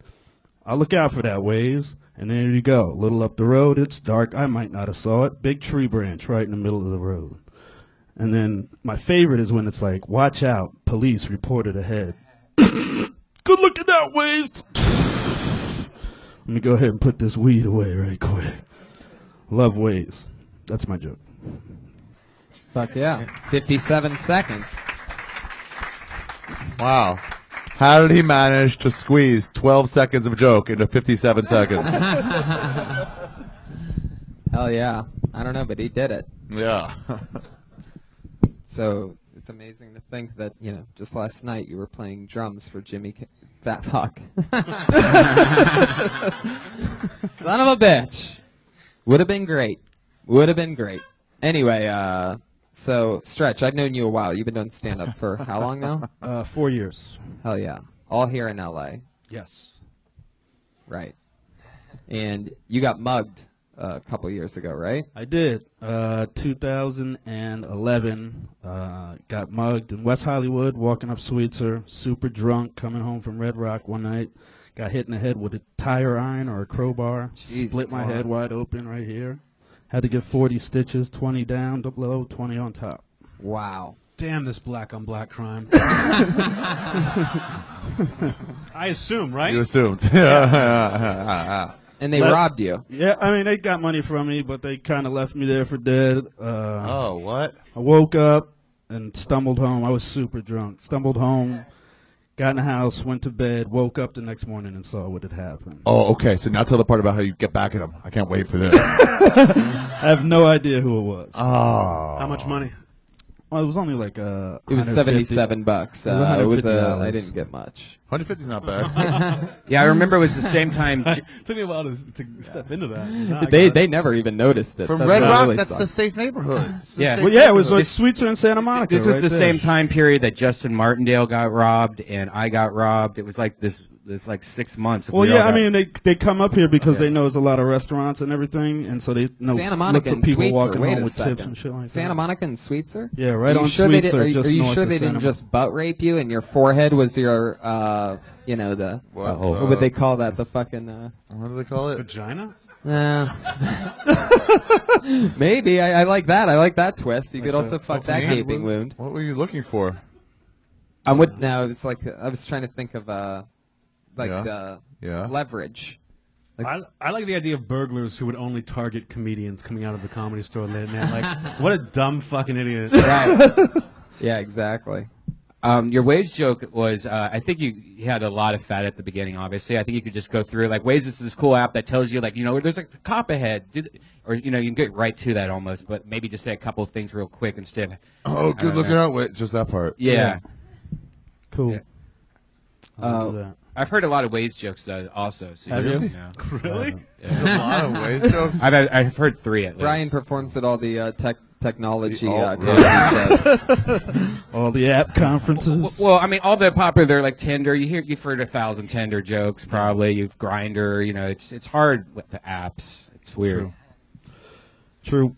I'll look out for that, Waze. And there you go. A little up the road, it's dark. I might not have saw it. Big tree branch right in the middle of the road. And then my favorite is when it's like, watch out, police reported ahead. Good looking out, Waze. Let me go ahead and put this weed away right quick. Love Waze. That's my joke. Fuck yeah. 57 seconds. Wow. How did he manage to squeeze 12 seconds of a joke into 57 seconds? Hell yeah. I don't know, but he did it. Yeah. So it's amazing to think that, just last night you were playing drums for Jimmy Fat Fuck. Son of a bitch. Would have been great. Would have been great. Anyway, so Stretch, I've known you a while. You've been doing stand-up for how long now? 4 years. Hell yeah. All here in L.A. Yes. Right. And you got mugged a couple years ago, right? I did. 2011, got mugged in West Hollywood, walking up Shirtzer, super drunk, coming home from Red Rock one night. Got hit in the head with a tire iron or a crowbar. Jesus. Split my head wide open right here. Had to get 40 stitches, 20 down, below, 20 on top. Wow. Damn this black on black crime. I assume, right? You assumed. And they robbed you. Yeah, I mean, they got money from me, but they kind of left me there for dead. Oh, what? I woke up and stumbled home. I was super drunk. Stumbled home, got in the house, went to bed, woke up the next morning and saw what had happened. Oh, okay. So now tell the part about how you get back at him. I can't wait for this. I have no idea who it was. Oh. How much money? Well, it was only like It was $77. It was I didn't get much. 150 is not bad. Yeah, I remember it was the same time. It took me a while to step into that. No, I They got it. never even noticed it. From That's Red what Rock, really that's a sucks. safe neighborhood. It's a Yeah. safe Well, yeah, it was neighborhood. like Shirtzer in Santa Monica. This was right the there. same time period that Justin Martindale got robbed and I got robbed. It was like this like 6 months. Well, We all yeah, I got- mean, they come up here because Yeah. they know there's a lot of restaurants and everything, and so they know Santa look Monica for and people Shirtzer. walking Wait home a with second. tips and shit like Santa that. Monica and Shirtzer? Yeah, right Are you on sure they Shirtzer, did, just Are you north sure of they Santa didn't Monica. just butt rape you and your forehead was your, what would they call that? The fucking, What do they call it? Maybe. I like that. I like that twist. You could also fuck that hand gaping wound. What were you looking for? No, it's like I was trying to think of Yeah. leverage. I like the idea of burglars who would only target comedians coming out of the Comedy Store late at night. Like, what a dumb fucking idiot. Right. Yeah, exactly. Your Waze joke was, I think you had a lot of fat at the beginning, obviously. I think you could just go through, like, Waze is this cool app that tells you, like, there's a cop ahead. Or, you can get right to that almost, but maybe just say a couple of things real quick instead of... Oh, good looking out. Wait, just that part. Yeah. Cool. Yeah. I'll do that. I've heard a lot of Waze jokes, also. So Have you? Really? There's a lot of Waze jokes. I've heard 3 at least. Ryan performs at all the technology Oh, conferences. All the app conferences. Well, I mean, all the popular like Tinder. You've heard 1,000 Tinder jokes probably. You've Grinder. It's hard with the apps. It's weird. True.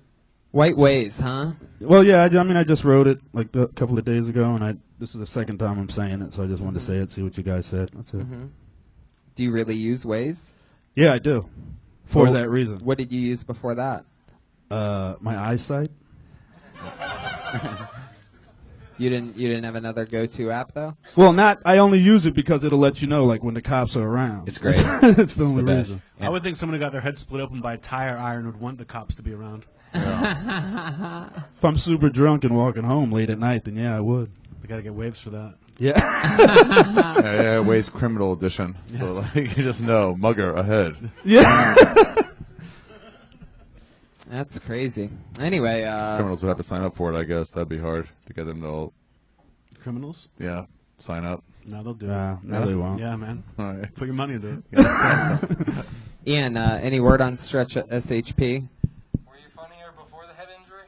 White Waze, huh? Well, yeah. I just wrote it like a couple of days ago, and this is the second time I'm saying it, so I just wanted to say it, see what you guys said. That's it. Do you really use Waze? Yeah, I do. For that reason. What did you use before that? My eyesight. You didn't have another go-to app though? Well, I only use it because it'll let you know like when the cops are around. It's great. It's the only best. reason. I would think someone who got their head split open by a tire iron would want the cops to be around. If I'm super drunk and walking home late at night, then yeah, I would. We got to get waves for that. Yeah. Yeah, Waze Criminal Edition. So like, you just know, mugger ahead. Yeah. That's crazy. Anyway, Criminals would have to sign up for it, I guess. That'd be hard to get them to all, Criminals? sign up. No, they'll do no, they won't. it. Yeah, man. All right. Put your money into it. Ian, any word on Stretch SHP? Were you funnier before the head injury?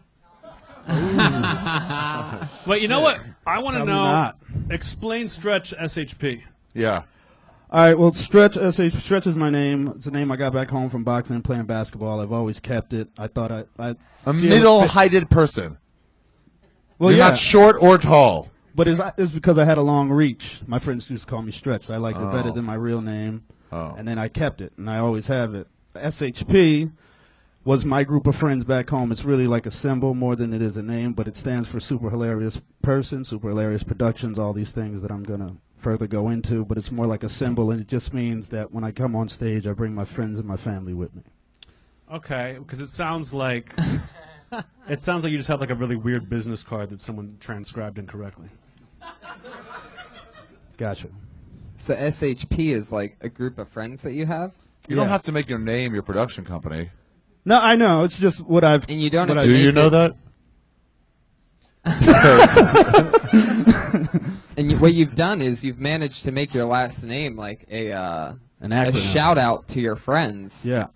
Wait, you know what? I want to Probably know. not. Explain Stretch SHP. Yeah. All right, well, Stretch is my name. It's a name I got back home from boxing and playing basketball. I've always kept it. I thought I A feel middle-heighted person. Well, You're yeah, not short or tall. but it's because I had a long reach. My friends used to call me Stretch. So I liked it better than my real name, and then I kept it, and I always have it. SHP was my group of friends back home. It's really like a symbol more than it is a name, but it stands for Super Hilarious Person, Super Hilarious Productions, all these things that I'm going to further go into, but it's more like a symbol, and it just means that when I come on stage, I bring my friends and my family with me. Okay, because it sounds like you just have like a really weird business card that someone transcribed incorrectly. Gotcha. So SHP is like a group of friends that you have? You don't have to make your name your production company. No, I know. It's just what I've... And you don't what have I've- to Do you make know it- that? And what you've done is you've managed to make your last name like An a acronym. shout out to your friends Yeah.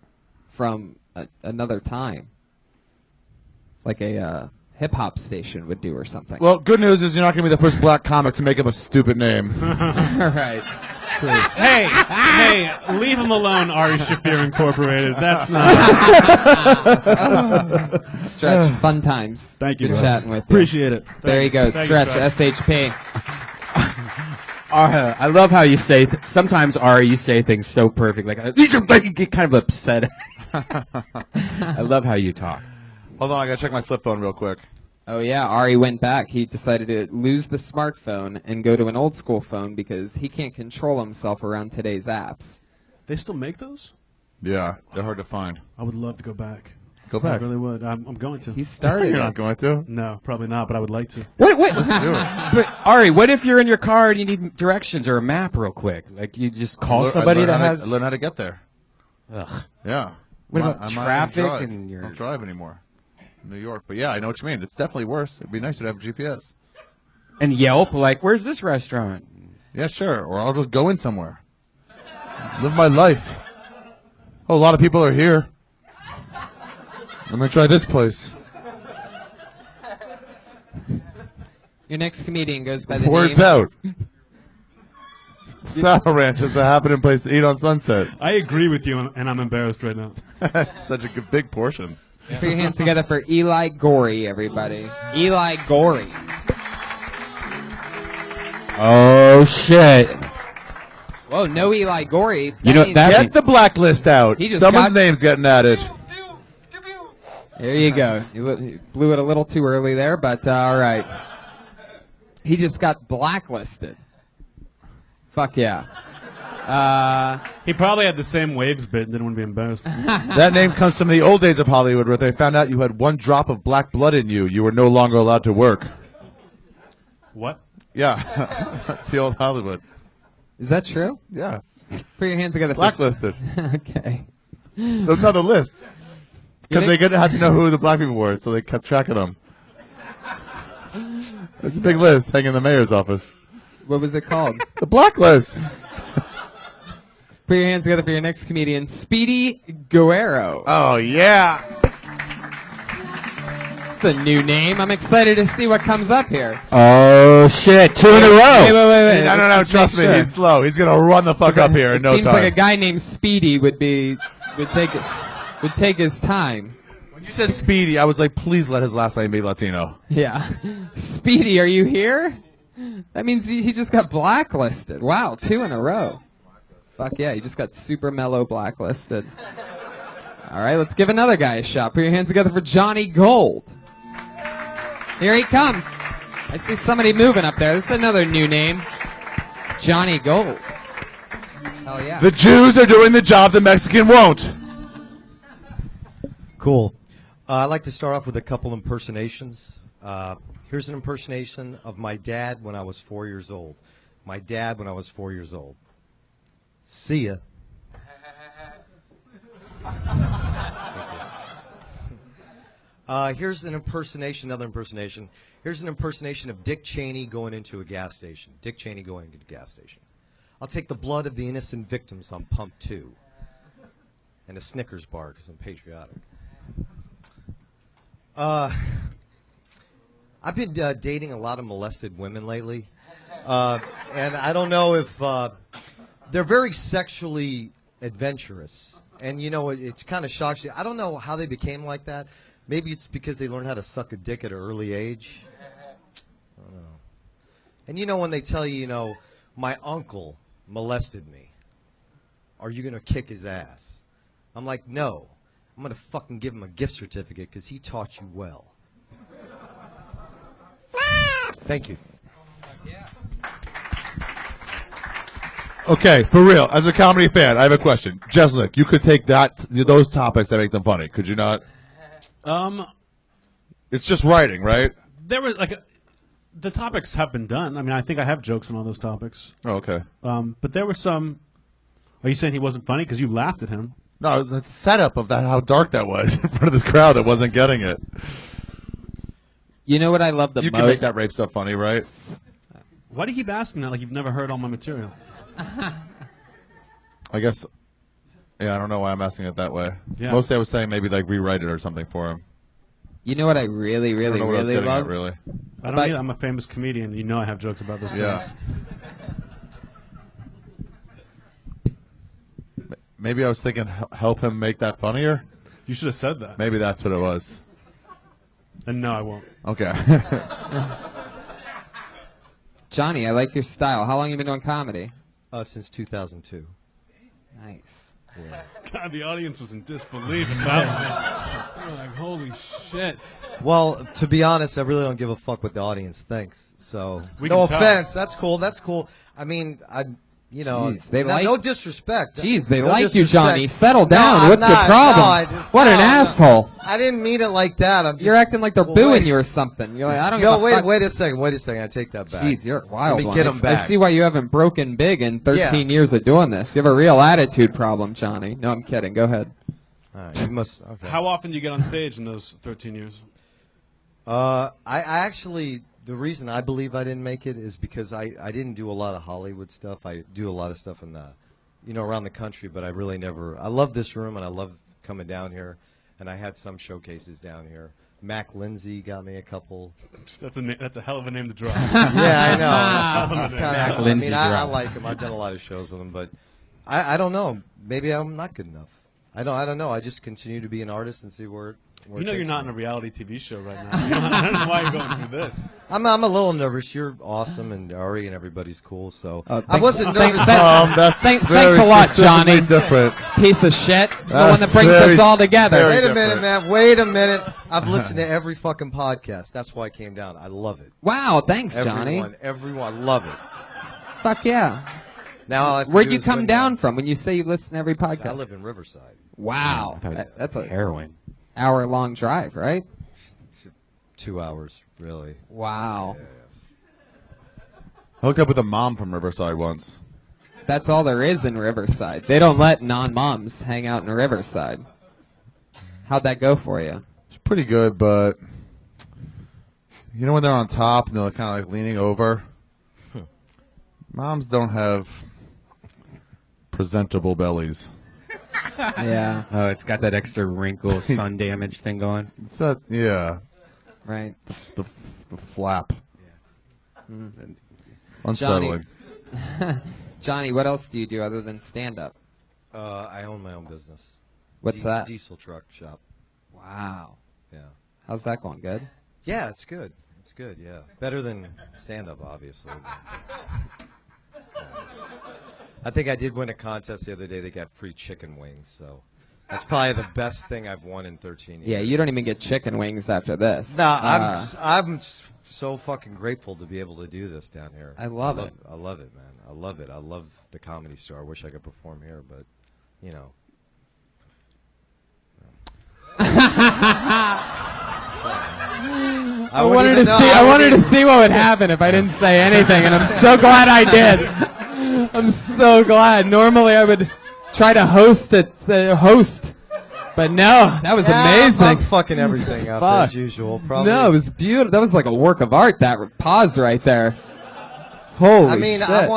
from another time, like a hip hop station would do or something. Well, good news is you're not going to be the first black comic to make up a stupid name. Right. Hey, leave him alone, Ari Shaffir Incorporated. That's not. Stretch, fun times. Thank you, Good guys. chatting with you. Appreciate it. There you go, Thank you, Stretch, SHP. I love how you say. Sometimes Ari, you say things so perfect. Like these are like you get kind of upset. I love how you talk. Hold on, I got to check my flip phone real quick. Oh yeah, Ari went back. He decided to lose the smartphone and go to an old school phone because he can't control himself around today's apps. They still make those? Yeah, they're hard to find. I would love to go back. Go I back. really would. I'm going to. He started. You're not going to? No, probably not, but I would like to. What? Let's do it. But Ari, what if you're in your car and you need directions or a map real quick? Like you just call somebody I that learn has. learn how to get there. Ugh. Yeah. What I'm about not- I'm not traffic drive. and your- I don't drive anymore. In New York, but yeah, I know what you mean. It's definitely worse. It'd be nicer to have GPS. And Yelp, like, where's this restaurant? Yeah, sure. Or I'll just go in somewhere. Live my life. Oh, a lot of people are here. I'm gonna try this place. Your next comedian goes by the Words name. out. Saddle Ranch is the happening place to eat on Sunset. I agree with you, and I'm embarrassed right now. That's such a good, big portions. Put your hands together for Eli Gorey, everybody. Eli Gorey. Oh shit! Whoa, Oh, no Eli Gorey. You know, means- that- Get the blacklist out. He just Someone's got- name's getting added. There you go. You blew it a little too early there, but all right. He just got blacklisted. Fuck yeah. He probably had the same waves bit and didn't want to be embarrassed. That name comes from the old days of Hollywood where they found out you had one drop of black blood in you. You were no longer allowed to work. What? Yeah. That's the old Hollywood. Is that true? Yeah. Put your hands together. Blacklisted. Okay. Another list. Because they had to know who the black people were, so they kept track of them. It's a big list hanging in the mayor's office. What was it called? The blacklist. Put your hands together for your next comedian, Speedy Guerrero. Oh, yeah. It's a new name. I'm excited to see what comes up here. Oh shit! 2 in a row. Wait. No, Let's trust make me. sure. He's slow. He's going to run the fuck up here in no Seems time. like a guy named Speedy would take his time. When you said Speedy, I was like, please let his last name be Latino. Yeah. Speedy, are you here? That means he just got blacklisted. Wow, 2 in a row. Fuck yeah, he just got super mellow blacklisted. All right, let's give another guy a shot. Put your hands together for Johnny Gold. Here he comes. I see somebody moving up there. This is another new name. Johnny Gold. Hell yeah. The Jews are doing the job the Mexican won't. Cool. I'd like to start off with a couple impersonations. Here's an impersonation of my dad when I was 4 years old. My dad when I was 4 years old. See ya. Here's an impersonation, another impersonation. Here's an impersonation of Dick Cheney going into a gas station. Dick Cheney going into a gas station. I'll take the blood of the innocent victims on pump 2. And a Snickers bar because I'm patriotic. I've been dating a lot of molested women lately. And I don't know if they're very sexually adventurous. And, you know, it's kind of shocks you. I don't know how they became like that. Maybe it's because they learned how to suck a dick at an early age. I don't know. And, you know, when they tell you, you know, my uncle molested me, are you going to kick his ass? I'm like, no. I'm going to fucking give him a gift certificate because he taught you well. Thank you. Okay, for real. As a comedy fan, I have a question. Jeselnik, you could take those topics that make them funny. Could you not? It's just writing, right? There was the topics have been done. I mean, I think I have jokes on all those topics. Oh, okay. But there were some. Are you saying he wasn't funny because you laughed at him? No, the setup of that, how dark that was in front of this crowd that wasn't getting it. You know what I love the most? You can make that rape stuff funny, right? Why do you keep asking that like you've never heard all my material? I guess, yeah, I don't know why I'm asking it that way. Yeah. Mostly I was saying maybe like rewrite it or something for him. You know what I really, really, I don't know what I was really getting love? at, really. I don't either. I'm a famous comedian. You know I have jokes about those things. Maybe I was thinking help him make that funnier. You should have said that. Maybe that's what it was. And no, I won't. Okay. Johnny, I like your style. How long you been doing comedy? Since 2002. Nice. Yeah. God, the audience was in disbelief about that. They were like, holy shit. Well, to be honest, I really don't give a fuck what the audience thinks. So, We no can tell. offense. That's cool. That's cool. I mean, you know, Jeez, they no disrespect. Jeez, they No like you, disrespect. Johnny. Settle No, down. I'm What's your not. problem? No, What an no. asshole. I didn't mean it like that. I'm just, You're acting like they're Well, booing wait. you or something. You're like, I don't No, give a fuck. wait a second. Wait a second. I take that back. Jeez, you're a wild Let me one. get I 'em s- back. I see why you haven't broken big in 13 years of doing this. You have a real attitude problem, Johnny. No, I'm kidding. Go ahead. All right, you must. Okay. How often do you get on stage in those 13 years? I actually, the reason I believe I didn't make it is because I didn't do a lot of Hollywood stuff. I do a lot of stuff in the, you know, around the country, but I really never. I love this room and I love coming down here, and I had some showcases down here. Mac Lindsay got me a couple. That's a hell of a name to drop. Yeah, I know. It's Mac kinda, I like him. I've done a lot of shows with him, but I don't know. Maybe I'm not good enough. I don't know. I just continue to be an artist and see where it You know takes you're not me. in a reality TV show right now. I don't know why you're going through this. I'm a little nervous. You're awesome, and Ari and everybody's cool. So I thanks- wasn't thanks- nervous. That's Thanks very a lot, specifically Johnny. different. Piece of shit. The one that That's brings very- us all together. very Wait a minute, different. man. Wait a minute. I've listened to every fucking podcast. That's why I came down. I love it. Wow, thanks, Johnny. Everyone, I love it. Fuck yeah. Now all I have to Where'd do you is come win down that. from when you say you listen to every podcast? I live in Riverside. Wow. I thought it was That's a heroin. hour-long drive, right? 2 hours, really. Wow. Yes. I hooked up with a mom from Riverside once. That's all there is in Riverside. They don't let non-moms hang out in Riverside. How'd that go for you? It's pretty good, but you know when they're on top and they're kind of like leaning over? Moms don't have presentable bellies. Yeah. Oh, it's got that extra wrinkle, sun damage thing going. It's that, yeah, Right. the flap. Mm. Unsettling. Johnny, what else do you do other than stand-up? I own my own business. What's that? Diesel truck shop. Wow. Yeah. How's that going? Good? Yeah, it's good. It's good, yeah. Better than stand-up, obviously. I think I did win a contest the other day. They got free chicken wings, so that's probably the best thing I've won in 13 years. Yeah, you don't even get chicken wings after this. No, I'm so fucking grateful to be able to do this down here. I love it. I love it, man. I love it. I love the Comedy Store. I wish I could perform here, but you know. I wanted to see what would happen if I didn't say anything, and I'm so glad I did. I'm so glad. Normally I would try to host, but no, that was amazing. I'm fucking everything up Fuck. as usual. Probably. No, it was beautiful. That was like a work of art. That pause right there. Holy I mean, shit. I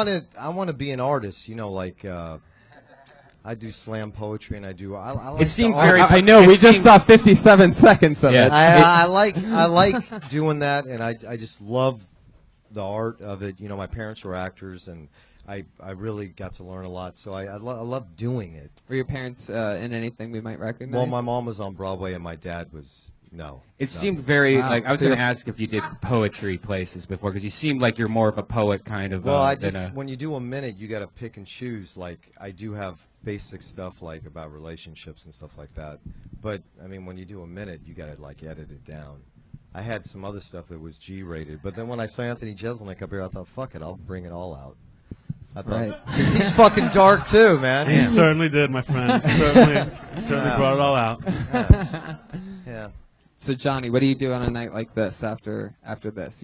want to be an artist. You know, like I do slam poetry and I like. It seemed the art. very. I know. it We just seemed- saw 57 seconds of Yeah. it. I like doing that, and I just love the art of it. You know, my parents were actors, and I really got to learn a lot. So I love doing it. Were your parents in anything we might recognize? Well, my mom was on Broadway, and my dad was no. It seemed very Wow. like I was So going to you're- ask if you did poetry places before because you seemed like you're more of a poet kind of. Well, than when you do a minute, you got to pick and choose. Like I do have basic stuff like about relationships and stuff like that. But I mean, when you do a minute, you got to like edit it down. I had some other stuff that was G-rated, but then when I saw Anthony Jeselnik up here, I thought, fuck it, I'll bring it all out. I thought, Right. 'cause he's fucking dark too, man. He certainly did, my friend. Certainly brought it all out. Yeah. So Johnny, what do you do on a night like this after this?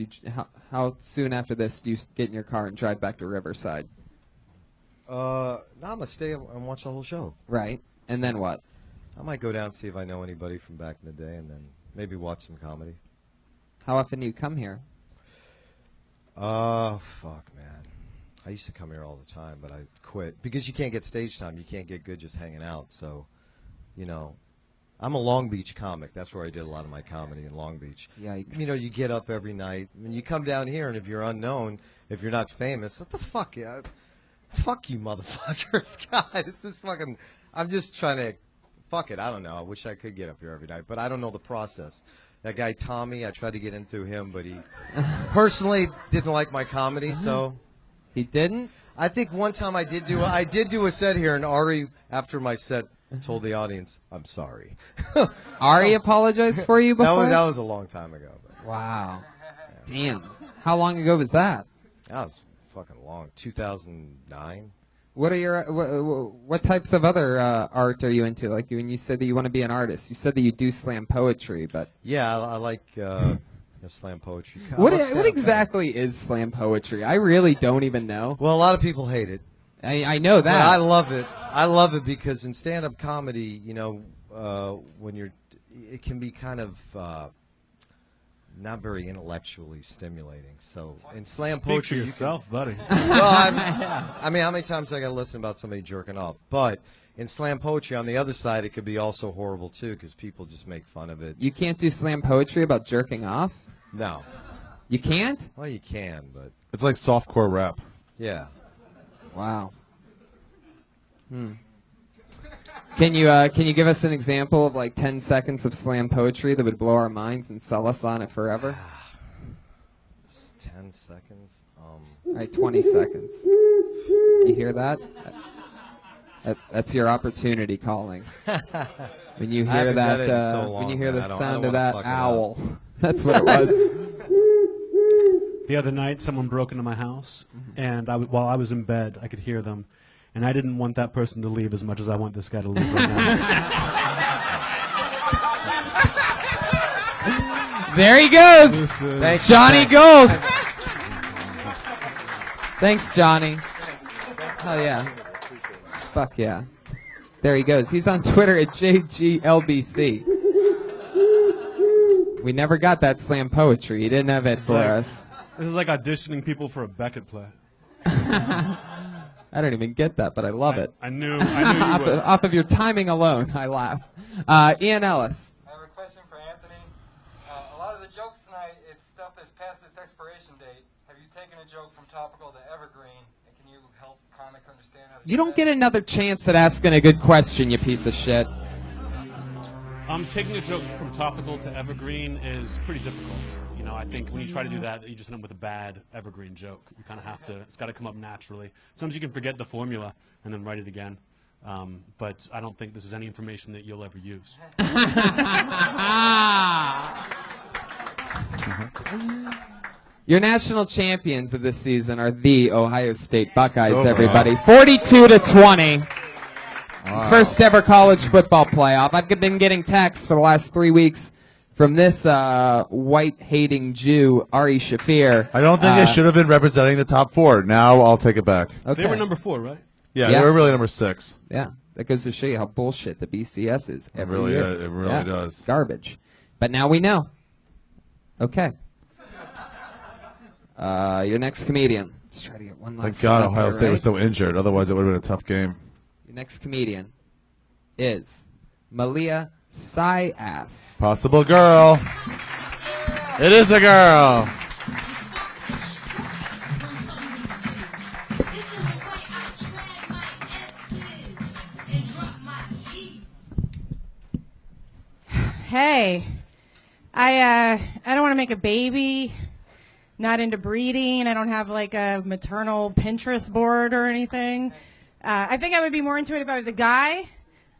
How soon after this do you get in your car and drive back to Riverside? No, I'm gonna stay and watch the whole show. Right. And then what? I might go down and see if I know anybody from back in the day, and then maybe watch some comedy. How often do you come here? Fuck, man. I used to come here all the time, but I quit because you can't get stage time. You can't get good just hanging out. So, you know, I'm a Long Beach comic. That's where I did a lot of my comedy in Long Beach. Yikes. You know, you get up every night. When you come down here, and if you're unknown, if you're not famous, what the fuck? Yeah, fuck you, motherfuckers. God, it's just fucking. I'm just trying to. Fuck it. I don't know. I wish I could get up here every night, but I don't know the process. That guy Tommy, I tried to get in through him, but he personally didn't like my comedy, so. He didn't? I think one time I did do a set here, and Ari, after my set, told the audience, "I'm sorry." Ari apologized for you before? That was a long time ago. But Wow. Damn. How long ago was that? that was fucking long. 2009. What are your what types of other art are you into? Like when you said that you want to be an artist, you said that you do slam poetry, but Yeah, I like slam poetry. I what love stand-up exactly is slam poetry? I really don't even know. Well, a lot of people hate it. I know But that. I love it. I love it because in stand-up comedy, you know, when it can be kind of not very intellectually stimulating. So in slam Speak for poetry, yourself, buddy. I mean, how many times I got to listen about somebody jerking off? But in slam poetry, on the other side, it could be also horrible too because people just make fun of it. You can't do slam poetry about jerking off? No, You can't? well, you can, but It's like softcore rap. yeah. Wow. Can you give us an example of like 10 seconds of slam poetry that would blow our minds and sell us on it forever? It's 10 seconds. All right, 20 seconds. You hear that? That's your opportunity calling. When you I hear haven't done it in that, so long, when you hear man. the I don't sound of wanna that fuck it up. owl, that's what it was. The other night, someone broke into my house, and while I was in bed, I could hear them, and I didn't want that person to leave as much as I want this guy to leave right now. There he goes, Thanks, Johnny Gold. Thanks, Johnny. Hell yeah. Fuck yeah. There he goes. He's on Twitter at JGLBC. We never got that slam poetry. He didn't have it for us. This is like auditioning people for a Beckett play. I don't even get that, but I love it. I knew you would. Off of your timing alone, I laugh. Ian Ellis. I have a question for Anthony. A lot of the jokes tonight, it's stuff that's past its expiration date. Have you taken a joke from topical to evergreen? And can you help comics understand how to You do don't that? get another chance at asking a good question, you piece of shit. Taking a joke from topical to evergreen is pretty difficult. You know, I think when you try to do that, you just end up with a bad evergreen joke. You kind of have to, it's got to come up naturally. Sometimes you can forget the formula and then write it again. But I don't think this is any information that you'll ever use. Your national champions of this season are the Ohio State Buckeyes, everybody. 42-20. Wow. First ever college football playoff. I've been getting texts for the last 3 weeks from this white-hating Jew, Ari Shaffir. I don't think they should have been representing the top four. Now I'll take it back. Okay. They were number 4, right? Yeah, Yeah. they were really number 6. Yeah, that goes to show you how bullshit the BCS is every really year. is. It really does. Garbage. But now we know. Okay. Your next comedian. Let's try to get one last Thank God one up Ohio here, State right? was so injured. Otherwise, it would have been a tough game. Your next comedian is Malia Tsai. Possible girl. It is a girl. Hey, I don't want to make a baby. Not into breeding. I don't have like a maternal Pinterest board or anything. I think I would be more into it if I was a guy.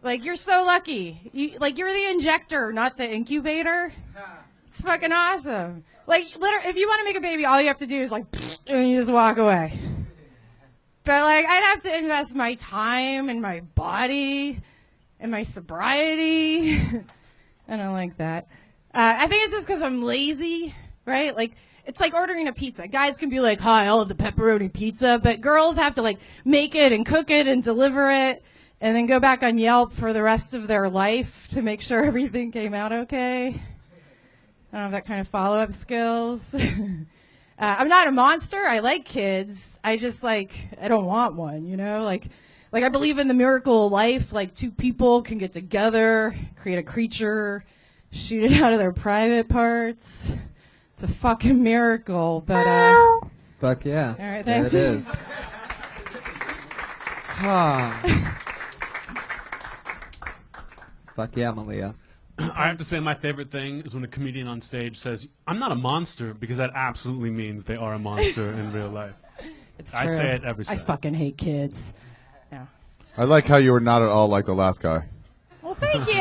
Like, you're so lucky. You're the injector, not the incubator. It's fucking awesome. Like, literally, if you want to make a baby, all you have to do is like, and you just walk away. But like, I'd have to invest my time and my body and my sobriety. I don't like that. I think it's just because I'm lazy, right? Like, it's like ordering a pizza. Guys can be like, hi, I'll have the pepperoni pizza. But girls have to like make it and cook it and deliver it and then go back on Yelp for the rest of their life to make sure everything came out okay. I don't have that kind of follow-up skills. I'm not a monster. I like kids. I just I don't want one, you know? Like I believe in the miracle of life. Like, 2 people can get together, create a creature, shoot it out of their private parts. It's a fucking miracle, but Fuck yeah. all right, there thanks. it is. Fuck yeah, Malia. I have to say my favorite thing is when a comedian on stage says, I'm not a monster, because that absolutely means they are a monster in real life. It's I true. say it every I set. fucking hate kids. Yeah. I like how you were not at all like the last guy. Well, thank you.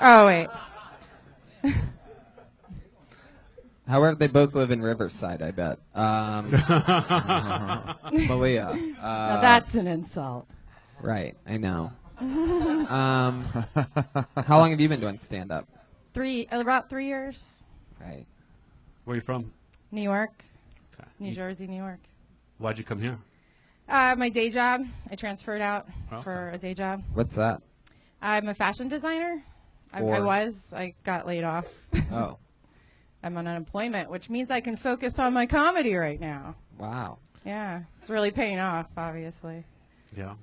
Oh, wait. However, they both live in Riverside, I bet. Malia. Now that's an insult. Right, I know. How long have you been doing stand-up? About 3 years. Right. Where are you from? New York. Okay. New Jersey, New York. Why'd you come here? My day job. I transferred out Okay. for a day job. What's that? I'm a fashion designer. I For? was. I got laid off. Oh, I'm on unemployment, which means I can focus on my comedy right now. wow. Yeah, it's really paying off, obviously. Yeah.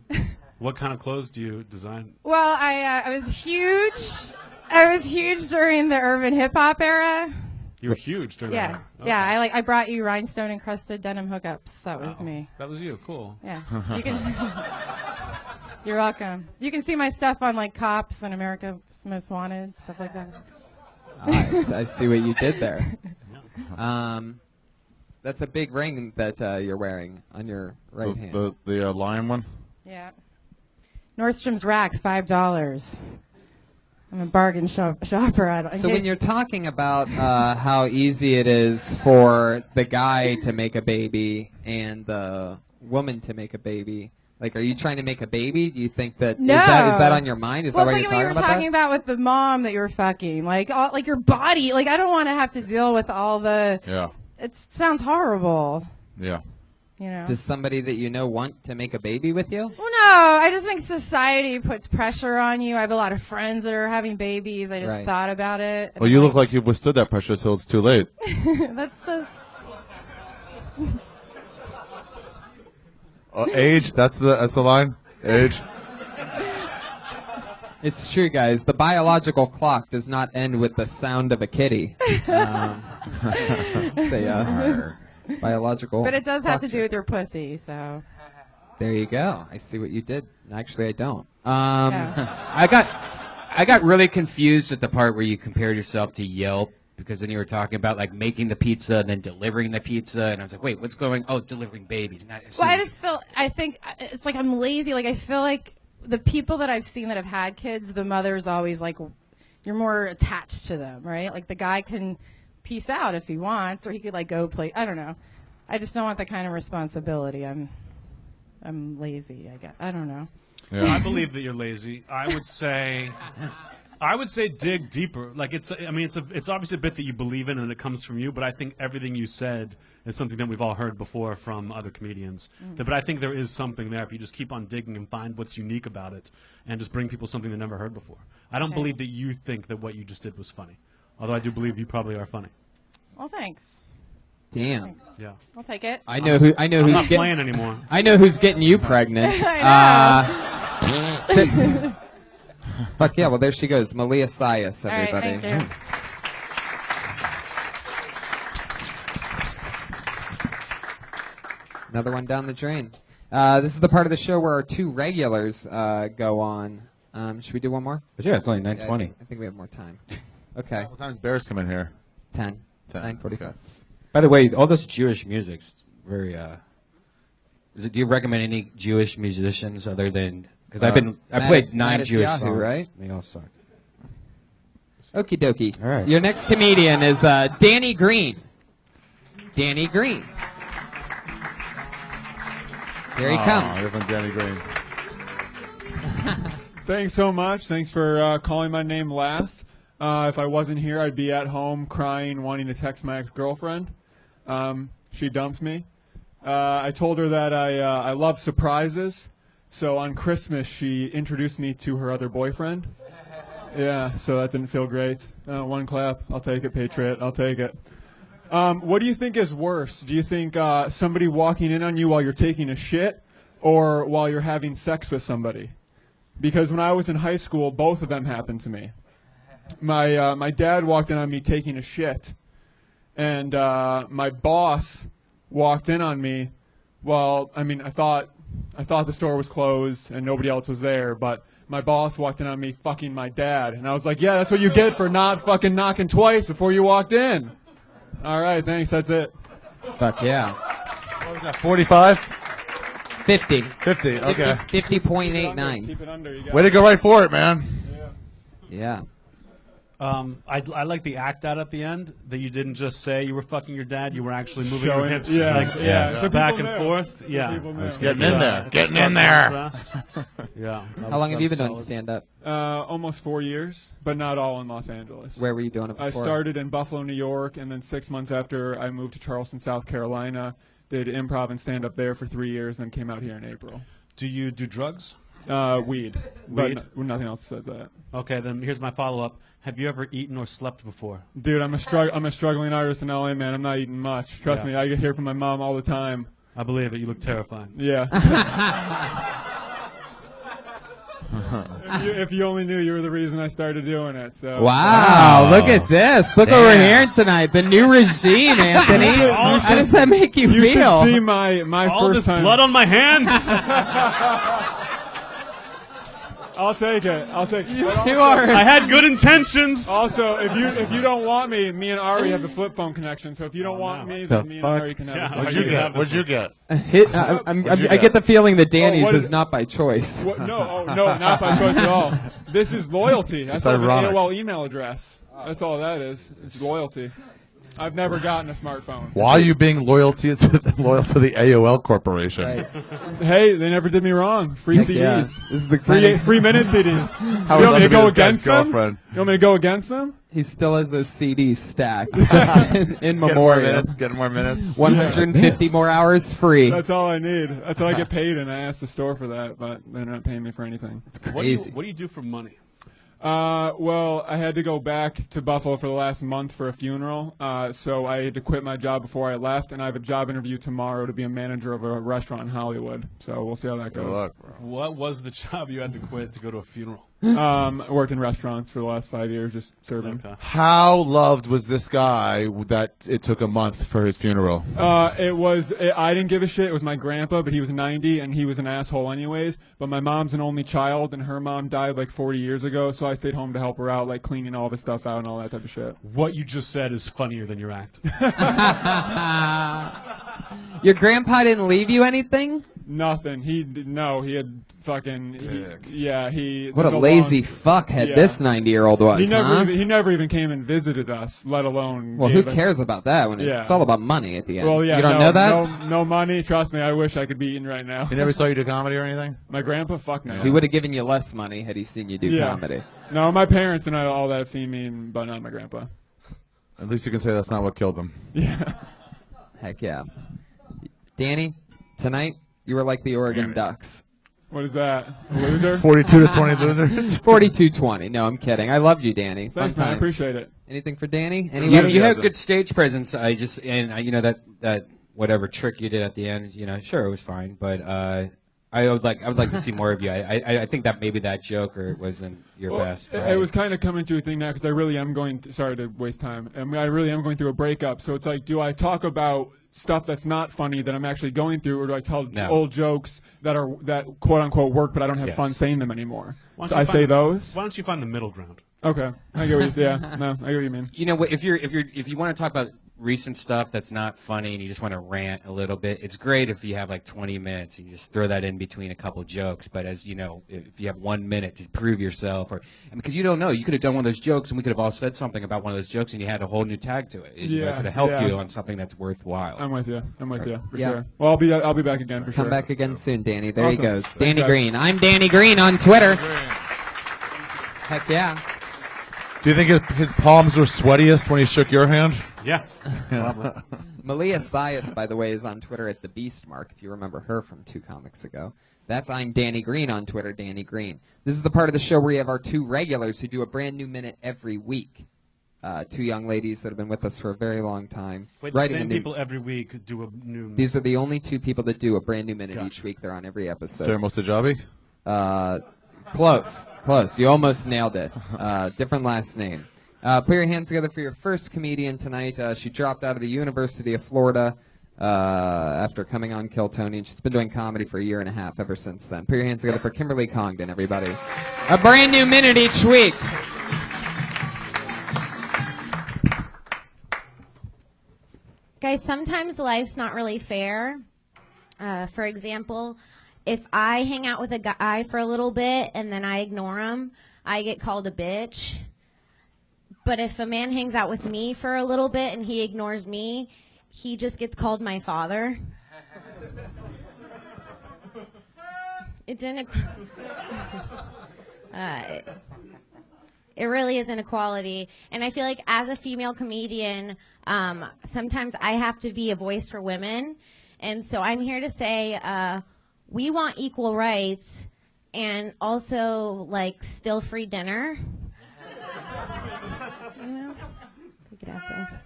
What kind of clothes do you design? Well, I was huge. I was huge during the urban hip hop era. You were huge during Yeah, that. yeah. I brought you rhinestone encrusted denim hookups. That was Wow. me. That was you. Cool. Yeah, you can. You're welcome. You can see my stuff on like Cops and America's Most Wanted, stuff like that. I see what you did there. That's a big ring that you're wearing on your right hand. The lion one? Yeah. Nordstrom's Rack, $5. I'm a bargain shopper. So when you're talking about how easy it is for the guy to make a baby and the woman to make a baby, like, are you trying to make a baby? Do you think that No. is that on your mind? Is well, that why it's you're like what you were talking about about with the mom that you were fucking, like your body. Like I don't want to have to deal with all the. Yeah. It sounds horrible. Yeah. You know. that? Does somebody that you know want to make a baby with you? Well, no, I just think society puts pressure on you. I have a lot of friends that are having babies. I just Right. thought about it. Well, you look like you've withstood that pressure till it's too late. That's so. Age, that's the line? Age? It's true, guys. The biological clock does not end with the sound of a kitty. It's a biological. But it does have to clock. do with your pussy, so. There you go. I see what you did. Actually, I don't. I got really confused at the part where you compared yourself to Yelp, because then you were talking about like making the pizza and then delivering the pizza, and I was like, wait, what's going? Oh, delivering babies. Well, I think it's like I'm lazy. Like I feel like the people that I've seen that have had kids, the mother's always like, you're more attached to them, right? Like the guy can peace out if he wants, or he could like go play. I don't know. I just don't want that kind of responsibility. I'm lazy. I guess. I don't know. Yeah. I believe that you're lazy. I would say dig deeper. Like it's obviously a bit that you believe in and it comes from you, but I think everything you said is something that we've all heard before from other comedians. But I think there is something there if you just keep on digging and find what's unique about it and just bring people something they never heard before. I don't believe that you think that what you just did was funny, although I do believe you probably are funny. Well, thanks. Damn. Thanks. Yeah. I'll take it. I know who's I'm not playing anymore. I know who's getting you pregnant. Fuck yeah! Well, there she goes, Malia Tsai, everybody. All right, thank you. Another one down the drain. This is the part of the show where our two regulars go on. Should we do one more? Yeah, it's only 9:20. I think we have more time. Okay. What time does Bears come in here? 10. 10. 9:45. Okay. By the way, all this Jewish music's very. Do you recommend any Jewish musicians other than? Because I played 9 Jewish Yahoo, songs. right? They all suck. Okie dokie. All right. Your next comedian is Danny Green. Danny Green. Here he comes. Here from Danny Green. Thanks so much. Thanks for calling my name last. If I wasn't here, I'd be at home crying, wanting to text my ex-girlfriend. She dumped me. I told her that I love surprises. So on Christmas, she introduced me to her other boyfriend. Yeah, so that didn't feel great. One clap. I'll take it, Patriot. I'll take it. What do you think is worse? Do you think somebody walking in on you while you're taking a shit or while you're having sex with somebody? Because when I was in high school, both of them happened to me. My dad walked in on me taking a shit, and my boss walked in on me. Well, I mean, I thought the store was closed and nobody else was there, but my boss walked in on me fucking my dad, and I was like, yeah, that's what you get for not fucking knocking twice before you walked in. All right, thanks. That's it. Fuck yeah. What was that? 45? 50. 50. Okay. 50.89. Keep it under. You got Way to go right for it, man. Yeah. I like the act out at the end that you didn't just say you were fucking your dad. You were actually moving your Showing- hips yeah, like, yeah. So back people and knew. forth. Yeah. People knew. It's Getting in there. it's Getting stark in there. contrast. Yeah. How long have you been doing stand-up? Almost 4 years, but not all in Los Angeles. Where were you doing it before? I started in Buffalo, New York, and then 6 months after I moved to Charleston, South Carolina, did improv and stand-up there for 3 years, then came out here in April. Do you do drugs? Weed. Weed? But nothing else besides that. Okay, then here's my follow-up. Have you ever eaten or slept before? Dude, I'm a struggling artist in LA, man. I'm not eating much. Trust Yeah. me, I get hear from my mom all the time. I believe it. You look terrifying. Yeah. if you only knew, you were the reason I started doing it. So. Wow, look at this. Look what we're hearing tonight. The new regime, Anthony. How does that make you You feel? should see my All first this time. blood on my hands. I'll take it. You are. I had good intentions. Also, if you don't want me and Ari have the flip phone connection. So if you don't want me, then me and Ari can have. What'd you get? What'd you get? I get the feeling that Danny's is not by choice. No, not by choice at all. This is loyalty. That's an AOL email address. That's all that is. It's loyalty. I've never gotten a smartphone. Why are you being loyal to the AOL Corporation? Right. Hey, they never did me wrong. Free CDs. Yeah. This is the free minute CDs. How you want me to go this guy's against them? girlfriend? You want me to go against them? He still has those CDs stacked just in memoriam. Get more minutes. 150 more hours free. That's all I need. That's all I get paid, and I asked the store for that, but they're not paying me for anything. It's crazy. What do you do for money? Well, I had to go back to Buffalo for the last month for a funeral, so I had to quit my job before I left, and I have a job interview tomorrow to be a manager of a restaurant in Hollywood. So we'll see how that goes. Good luck, bro. What was the job you had to quit to go to a funeral? I worked in restaurants for the last 5 years, just serving. Okay. How loved was this guy that it took a month for his funeral? I didn't give a shit. It was my grandpa, but he was 90, and he was an asshole anyways. But my mom's an only child, and her mom died like 40 years ago, so I stayed home to help her out, like cleaning all the stuff out and all that type of shit. What you just said is funnier than your act. Your grandpa didn't leave you anything? Nothing. He had fucking. What a lazy fuckhead this 90-year-old was. He never even came and visited us, let alone. Well, who cares about that when it's all about money at the end? Well, yeah, you don't know that? No money. Trust me, I wish I could be eating right now. He never saw you do comedy or anything? My grandpa, fuck no. He would have given you less money had he seen you do comedy. No, my parents and all that have seen me, but not my grandpa. At least you can say that's not what killed him. Yeah. Heck yeah. Danny, tonight you were like the Oregon Ducks. What is that? A loser? 42 to 20 losers? 42-20. No, I'm kidding. I loved you, Danny. Thanks, man. I appreciate it. Anything for Danny? You have good stage presence. That whatever trick you did at the end, sure, it was fine, but I would like to see more of you. I think that maybe that joke wasn't your best. It was kind of coming to a thing now because I really am sorry to waste time. I really am going through a breakup. So it's like, do I talk about stuff that's not funny that I'm actually going through, or do I tell old jokes that quote unquote work, but I don't have fun saying them anymore? So I say those. Why don't you find the middle ground? Okay, I get what you mean. You know, if you want to talk about recent stuff that's not funny and you just want to rant a little bit, it's great if you have like 20 minutes and you just throw that in between a couple jokes. But as you know, if you have 1 minute to prove yourself, because you don't know, you could have done one of those jokes and we could have all said something about one of those jokes and you had a whole new tag to it. It could have helped you on something that's worthwhile. I'm with you for sure. Well, I'll be back again for sure. Come back again soon, Danny. There Awesome. he goes. Thanks, Danny guys. Green. I'm Danny Green on Twitter. Heck yeah. Do you think his palms were sweatiest when he shook your hand? Yeah. Malia Tsai, by the way, is on Twitter at the Beast Mark, if you remember her from 2 comics ago. That's I'm Danny Green on Twitter, Danny Green. This is the part of the show where we have our 2 regulars who do a brand new minute every week. 2 young ladies that have been with us for a very long time. Wait, the same people every week do a new minute. These are the only 2 people that do a brand new minute each week. They're on every episode. Sarah Mostajabi? Close. You almost nailed it. Different last name. Put your hands together for your first comedian tonight. She dropped out of the University of Florida after coming on Kill Tony, and she's been doing comedy for a year and a half ever since then. Put your hands together for Kimberly Condon, everybody. A brand new minute each week. Guys, sometimes life's not really fair. For example, if I hang out with a guy for a little bit and then I ignore him, I get called a bitch. But if a man hangs out with me for a little bit and he ignores me, he just gets called my father. It's it really is inequality. And I feel like as a female comedian, sometimes I have to be a voice for women. And so I'm here to say we want equal rights and also, like, still free dinner. Take it out there.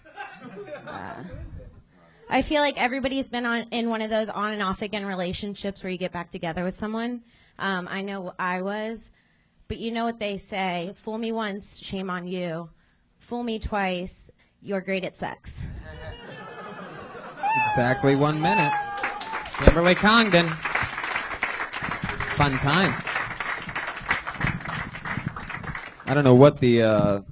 I feel like everybody's been in one of those on and off again relationships where you get back together with someone. I know I was. But you know what they say, fool me once, shame on you. Fool me twice, you're great at sex. Exactly 1 minute. Kimberly Condon. Fun times. I don't know what the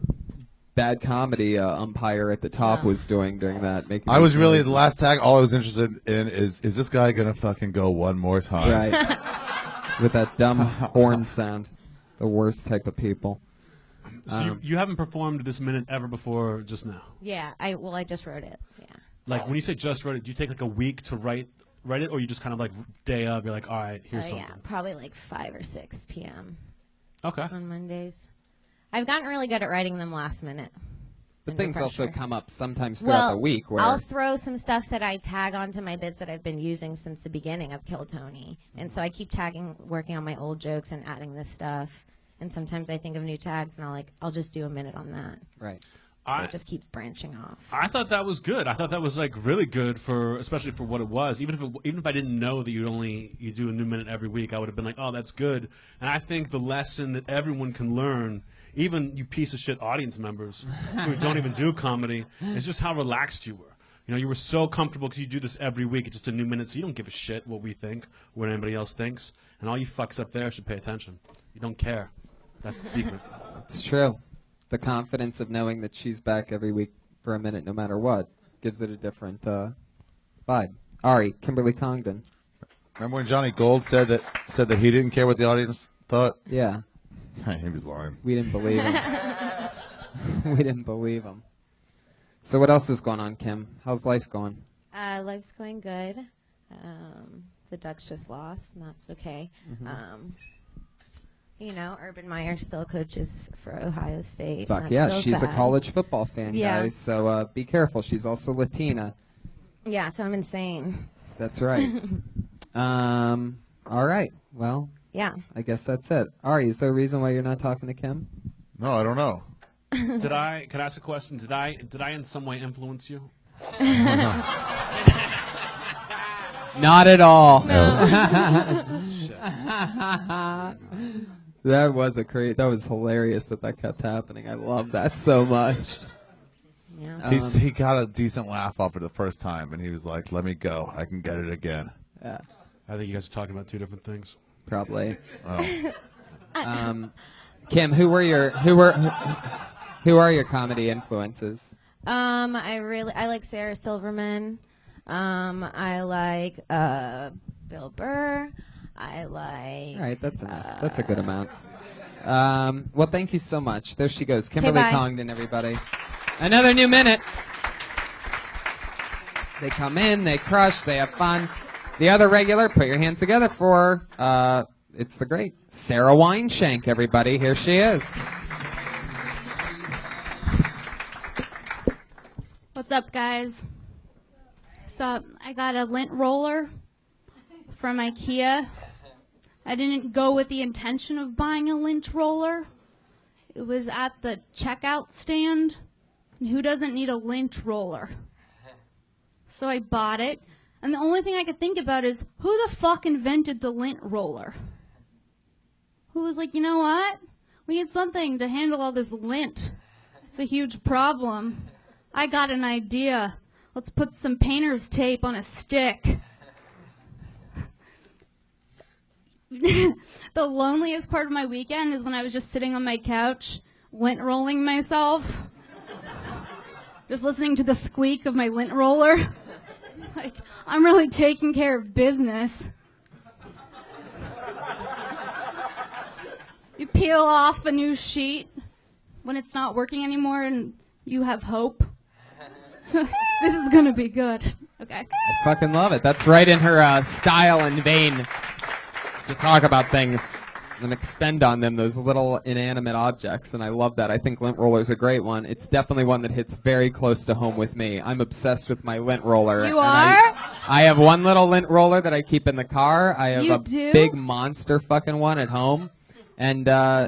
bad comedy umpire at the top was doing during that. I was really the last tag. All I was interested in is this guy gonna fucking go one more time? Right. With that dumb horn sound, the worst type of people. So you haven't performed this minute ever before just now? Yeah, I just wrote it. Yeah. Like when you say just wrote it, do you take like a week to write it, or you just kind of like day of, you're like, all right, here's something? Yeah, probably like 5 or 6 p.m. Okay. On Mondays. I've gotten really good at writing them last minute. But under things also pressure. come up sometimes throughout the week where I'll throw some stuff that I tag onto my bits that I've been using since the beginning of Kill Tony. And so I keep tagging, working on my old jokes and adding this stuff. And sometimes I think of new tags and I'll just do a minute on that. Right. So it just keeps branching off. I thought that was good. I thought that was like really good especially for what it was. Even if I didn't know that you do a new minute every week, I would have been like, oh, that's good. And I think the lesson that everyone can learn, even you piece of shit audience members who don't even do comedy, is just how relaxed you were. You know, you were so comfortable because you do this every week. It's just a new minute, so you don't give a shit what we think, what anybody else thinks. And all you fucks up there should pay attention. You don't care. That's the secret. It's true. The confidence of knowing that she's back every week for a minute, no matter what, gives it a different vibe. Ari, Kimberly Condon. Remember when Johnny Gold said that he didn't care what the audience thought? Yeah. He was lying. We didn't believe him. We didn't believe him. So what else is going on, Kim? How's life going? Life's going good. The Ducks just lost, and that's okay. You know, Urban Meyer still coaches for Ohio State. Fuck and yeah, that's she's still a sad. college football fan, Yeah. guys. So be careful. She's also Latina. Yeah, so I'm insane. That's right. All right. Well. Yeah. I guess that's it. Ari, is there a reason why you're not talking to Kim? No, I don't know. Could I ask a question? Did I in some way influence you? Not at all. No. That was hilarious that kept happening. I love that so much. Yeah. He got a decent laugh off it the first time, and he was like, "Let me go. I can get it again." Yeah. I think you guys are talking about two different things. Probably. Oh. Kim, who are your comedy influences? I like Sarah Silverman. I like Bill Burr. I like. All right, that's enough. That's a good amount. Well, thank you so much. There she goes, Kimberly bye. Condon, everybody. Another new minute. They come in, they crush, they have fun. The other regular, put your hands together for, it's the great Sarah Wineshank, everybody. Here she is. What's up, guys? So I got a lint roller from IKEA. I didn't go with the intention of buying a lint roller. It was at the checkout stand. And who doesn't need a lint roller? So I bought it. And the only thing I could think about is, who the fuck invented the lint roller? Who was like, you know what? We need something to handle all this lint. It's a huge problem. I got an idea. Let's put some painter's tape on a stick. The loneliest part of my weekend is when I was just sitting on my couch, lint rolling myself. Just listening to the squeak of my lint roller. Like, I'm really taking care of business. You peel off a new sheet when it's not working anymore and you have hope. This is gonna be good. Okay. I fucking love it. That's right in her style and vein. Just to talk about things and extend on them, those little inanimate objects, and I love that. I think lint roller's a great one. It's definitely one that hits very close to home with me. I'm obsessed with my lint roller. You and are? I have one little lint roller that I keep in the car. I have You a do? big monster fucking one at home. And,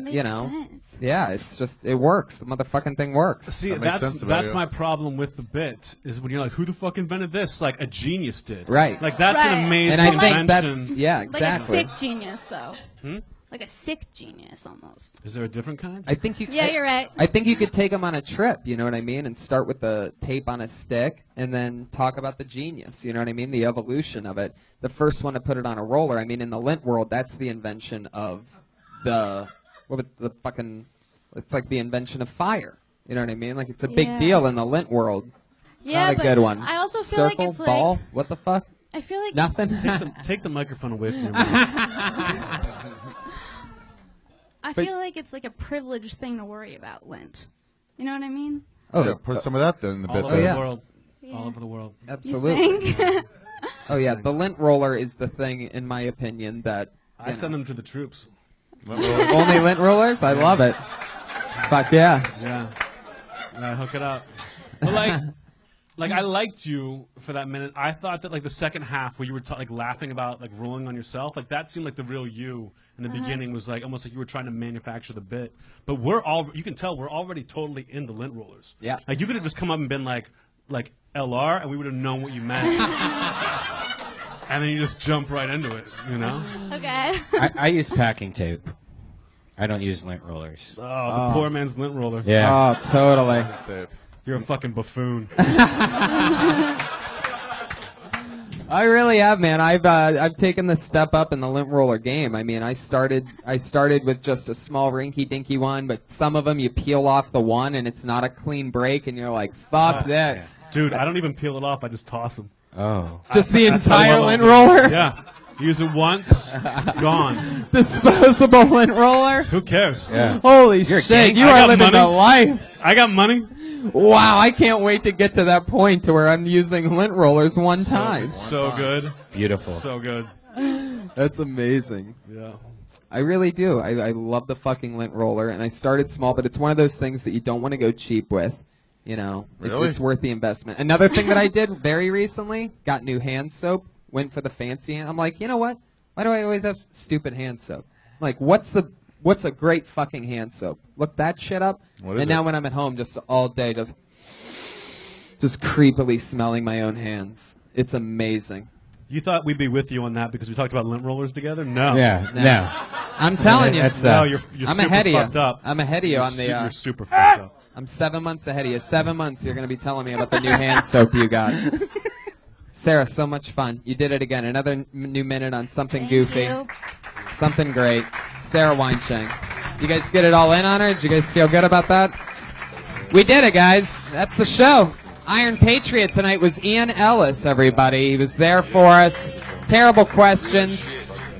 you know, sense. yeah, it's just, it works. The motherfucking thing works. See, that's my problem with the bit, is when you're like, who the fuck invented this? Like, a genius did. Right. Like, that's an Right. amazing And I think invention. that's, yeah, Like a exactly. sick genius, though. Hmm? Like a sick genius, almost. Is there a different kind? I think you. Yeah, you're right. I think you could take them on a trip. You know what I mean, and start with the tape on a stick, and then talk about the genius. You know what I mean, the evolution of it. The first one to put it on a roller. I mean, in the lint world, that's the invention of the It's like the invention of fire. You know what I mean? Like, it's a big Yeah. deal in the lint world. Yeah, Not a but good one. I also feel Circle, like it's ball, like what the fuck? I feel like Nothing. Take the microphone away from me. I feel like it's like a privileged thing to worry about, lint. You know what I mean? Oh, yeah, put some of that in the All bit over there. the world. All over the world. Absolutely. think? Oh yeah, the lint roller is the thing, in my opinion, that I send them to the troops. only lint rollers. I love it. Fuck yeah. Yeah. I hook it up. But like I liked you for that minute. I thought that like the second half where you were like laughing about like rolling on yourself, like that seemed like the real you. In the beginning was like almost like you were trying to manufacture the bit. But you can tell we're already totally in the lint rollers. Yeah. Like you could have just come up and been like LR, and we would have known what you meant. And then you just jump right into it, you know? Okay. I use packing tape. I don't use lint rollers. Oh, the poor man's lint roller. Yeah. Oh, totally. You're a fucking buffoon. I really have, man. I've taken the step up in the lint roller game. I mean, I started with just a small rinky-dinky one, but some of them you peel off the one and it's not a clean break, and you're like, fuck this. Dude, I don't even peel it off. I just toss them. Oh. Just the That's how entire well lint I do it. roller? Yeah. Use it once, gone. Disposable lint roller? Who cares? Yeah. Holy You're a shit, gangster. you I are got living money. the life. I got money. Wow, I can't wait to get to that point to where I'm using lint rollers one time. So good. Beautiful. So good. That's amazing. Yeah. I really do. I love the fucking lint roller, and I started small, but it's one of those things that you don't want to go cheap with. You know, Really? it's worth the investment. Another thing that I did very recently, got new hand soap, went for the fancy hand. I'm like, you know what? Why do I always have stupid hand soap? Like, what's a great fucking hand soap? Look that shit up. What is and it? now when I'm at home, just all day, just creepily smelling my own hands. It's amazing. You thought we'd be with you on that because we talked about lint rollers together? No. Yeah. No. I'm telling you. That's, No, you're I'm super ahead of fucked you. up. I'm ahead of you on the. You're super fucked up. I'm 7 months ahead of you. 7 months, you're going to be telling me about the new hand soap you got. Sarah, so much fun. You did it again. Another new minute on something goofy. you. Something great. Sarah Weinshang. You guys get it all in on her? Did you guys feel good about that? We did it, guys. That's the show. Iron Patriot tonight was Ian Ellis, everybody. He was there for us. Terrible questions,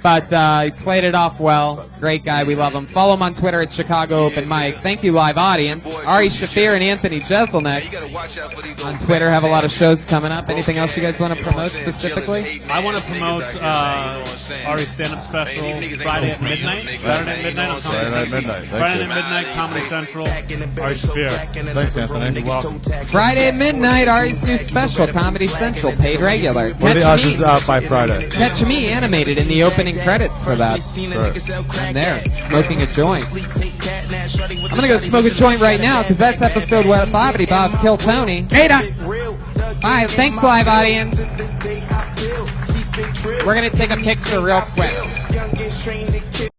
but he played it off well. Great guy. We love him. Follow him on Twitter at Chicago Open Mic. Thank you, live audience. Ari Shaffir and Anthony Jeselnik on Twitter have a lot of shows coming up. Anything else you guys want to promote specifically? I want to promote Ari's stand-up special Friday at midnight, Saturday at midnight on Comedy Saturday at Central. midnight. Thank Friday you. at midnight, Comedy Central. Ari Shaffir. Thanks, Anthony. You're welcome. Friday at midnight, Ari's new special, Comedy Central, paid regular. What are the odds it's out by Friday? Catch me animated in the opening credits for that. I'm there, smoking a joint. I'm gonna go smoke a joint right now because that's episode 5 of Kill Tony. Bye. Thanks, live audience. We're gonna take a picture real quick.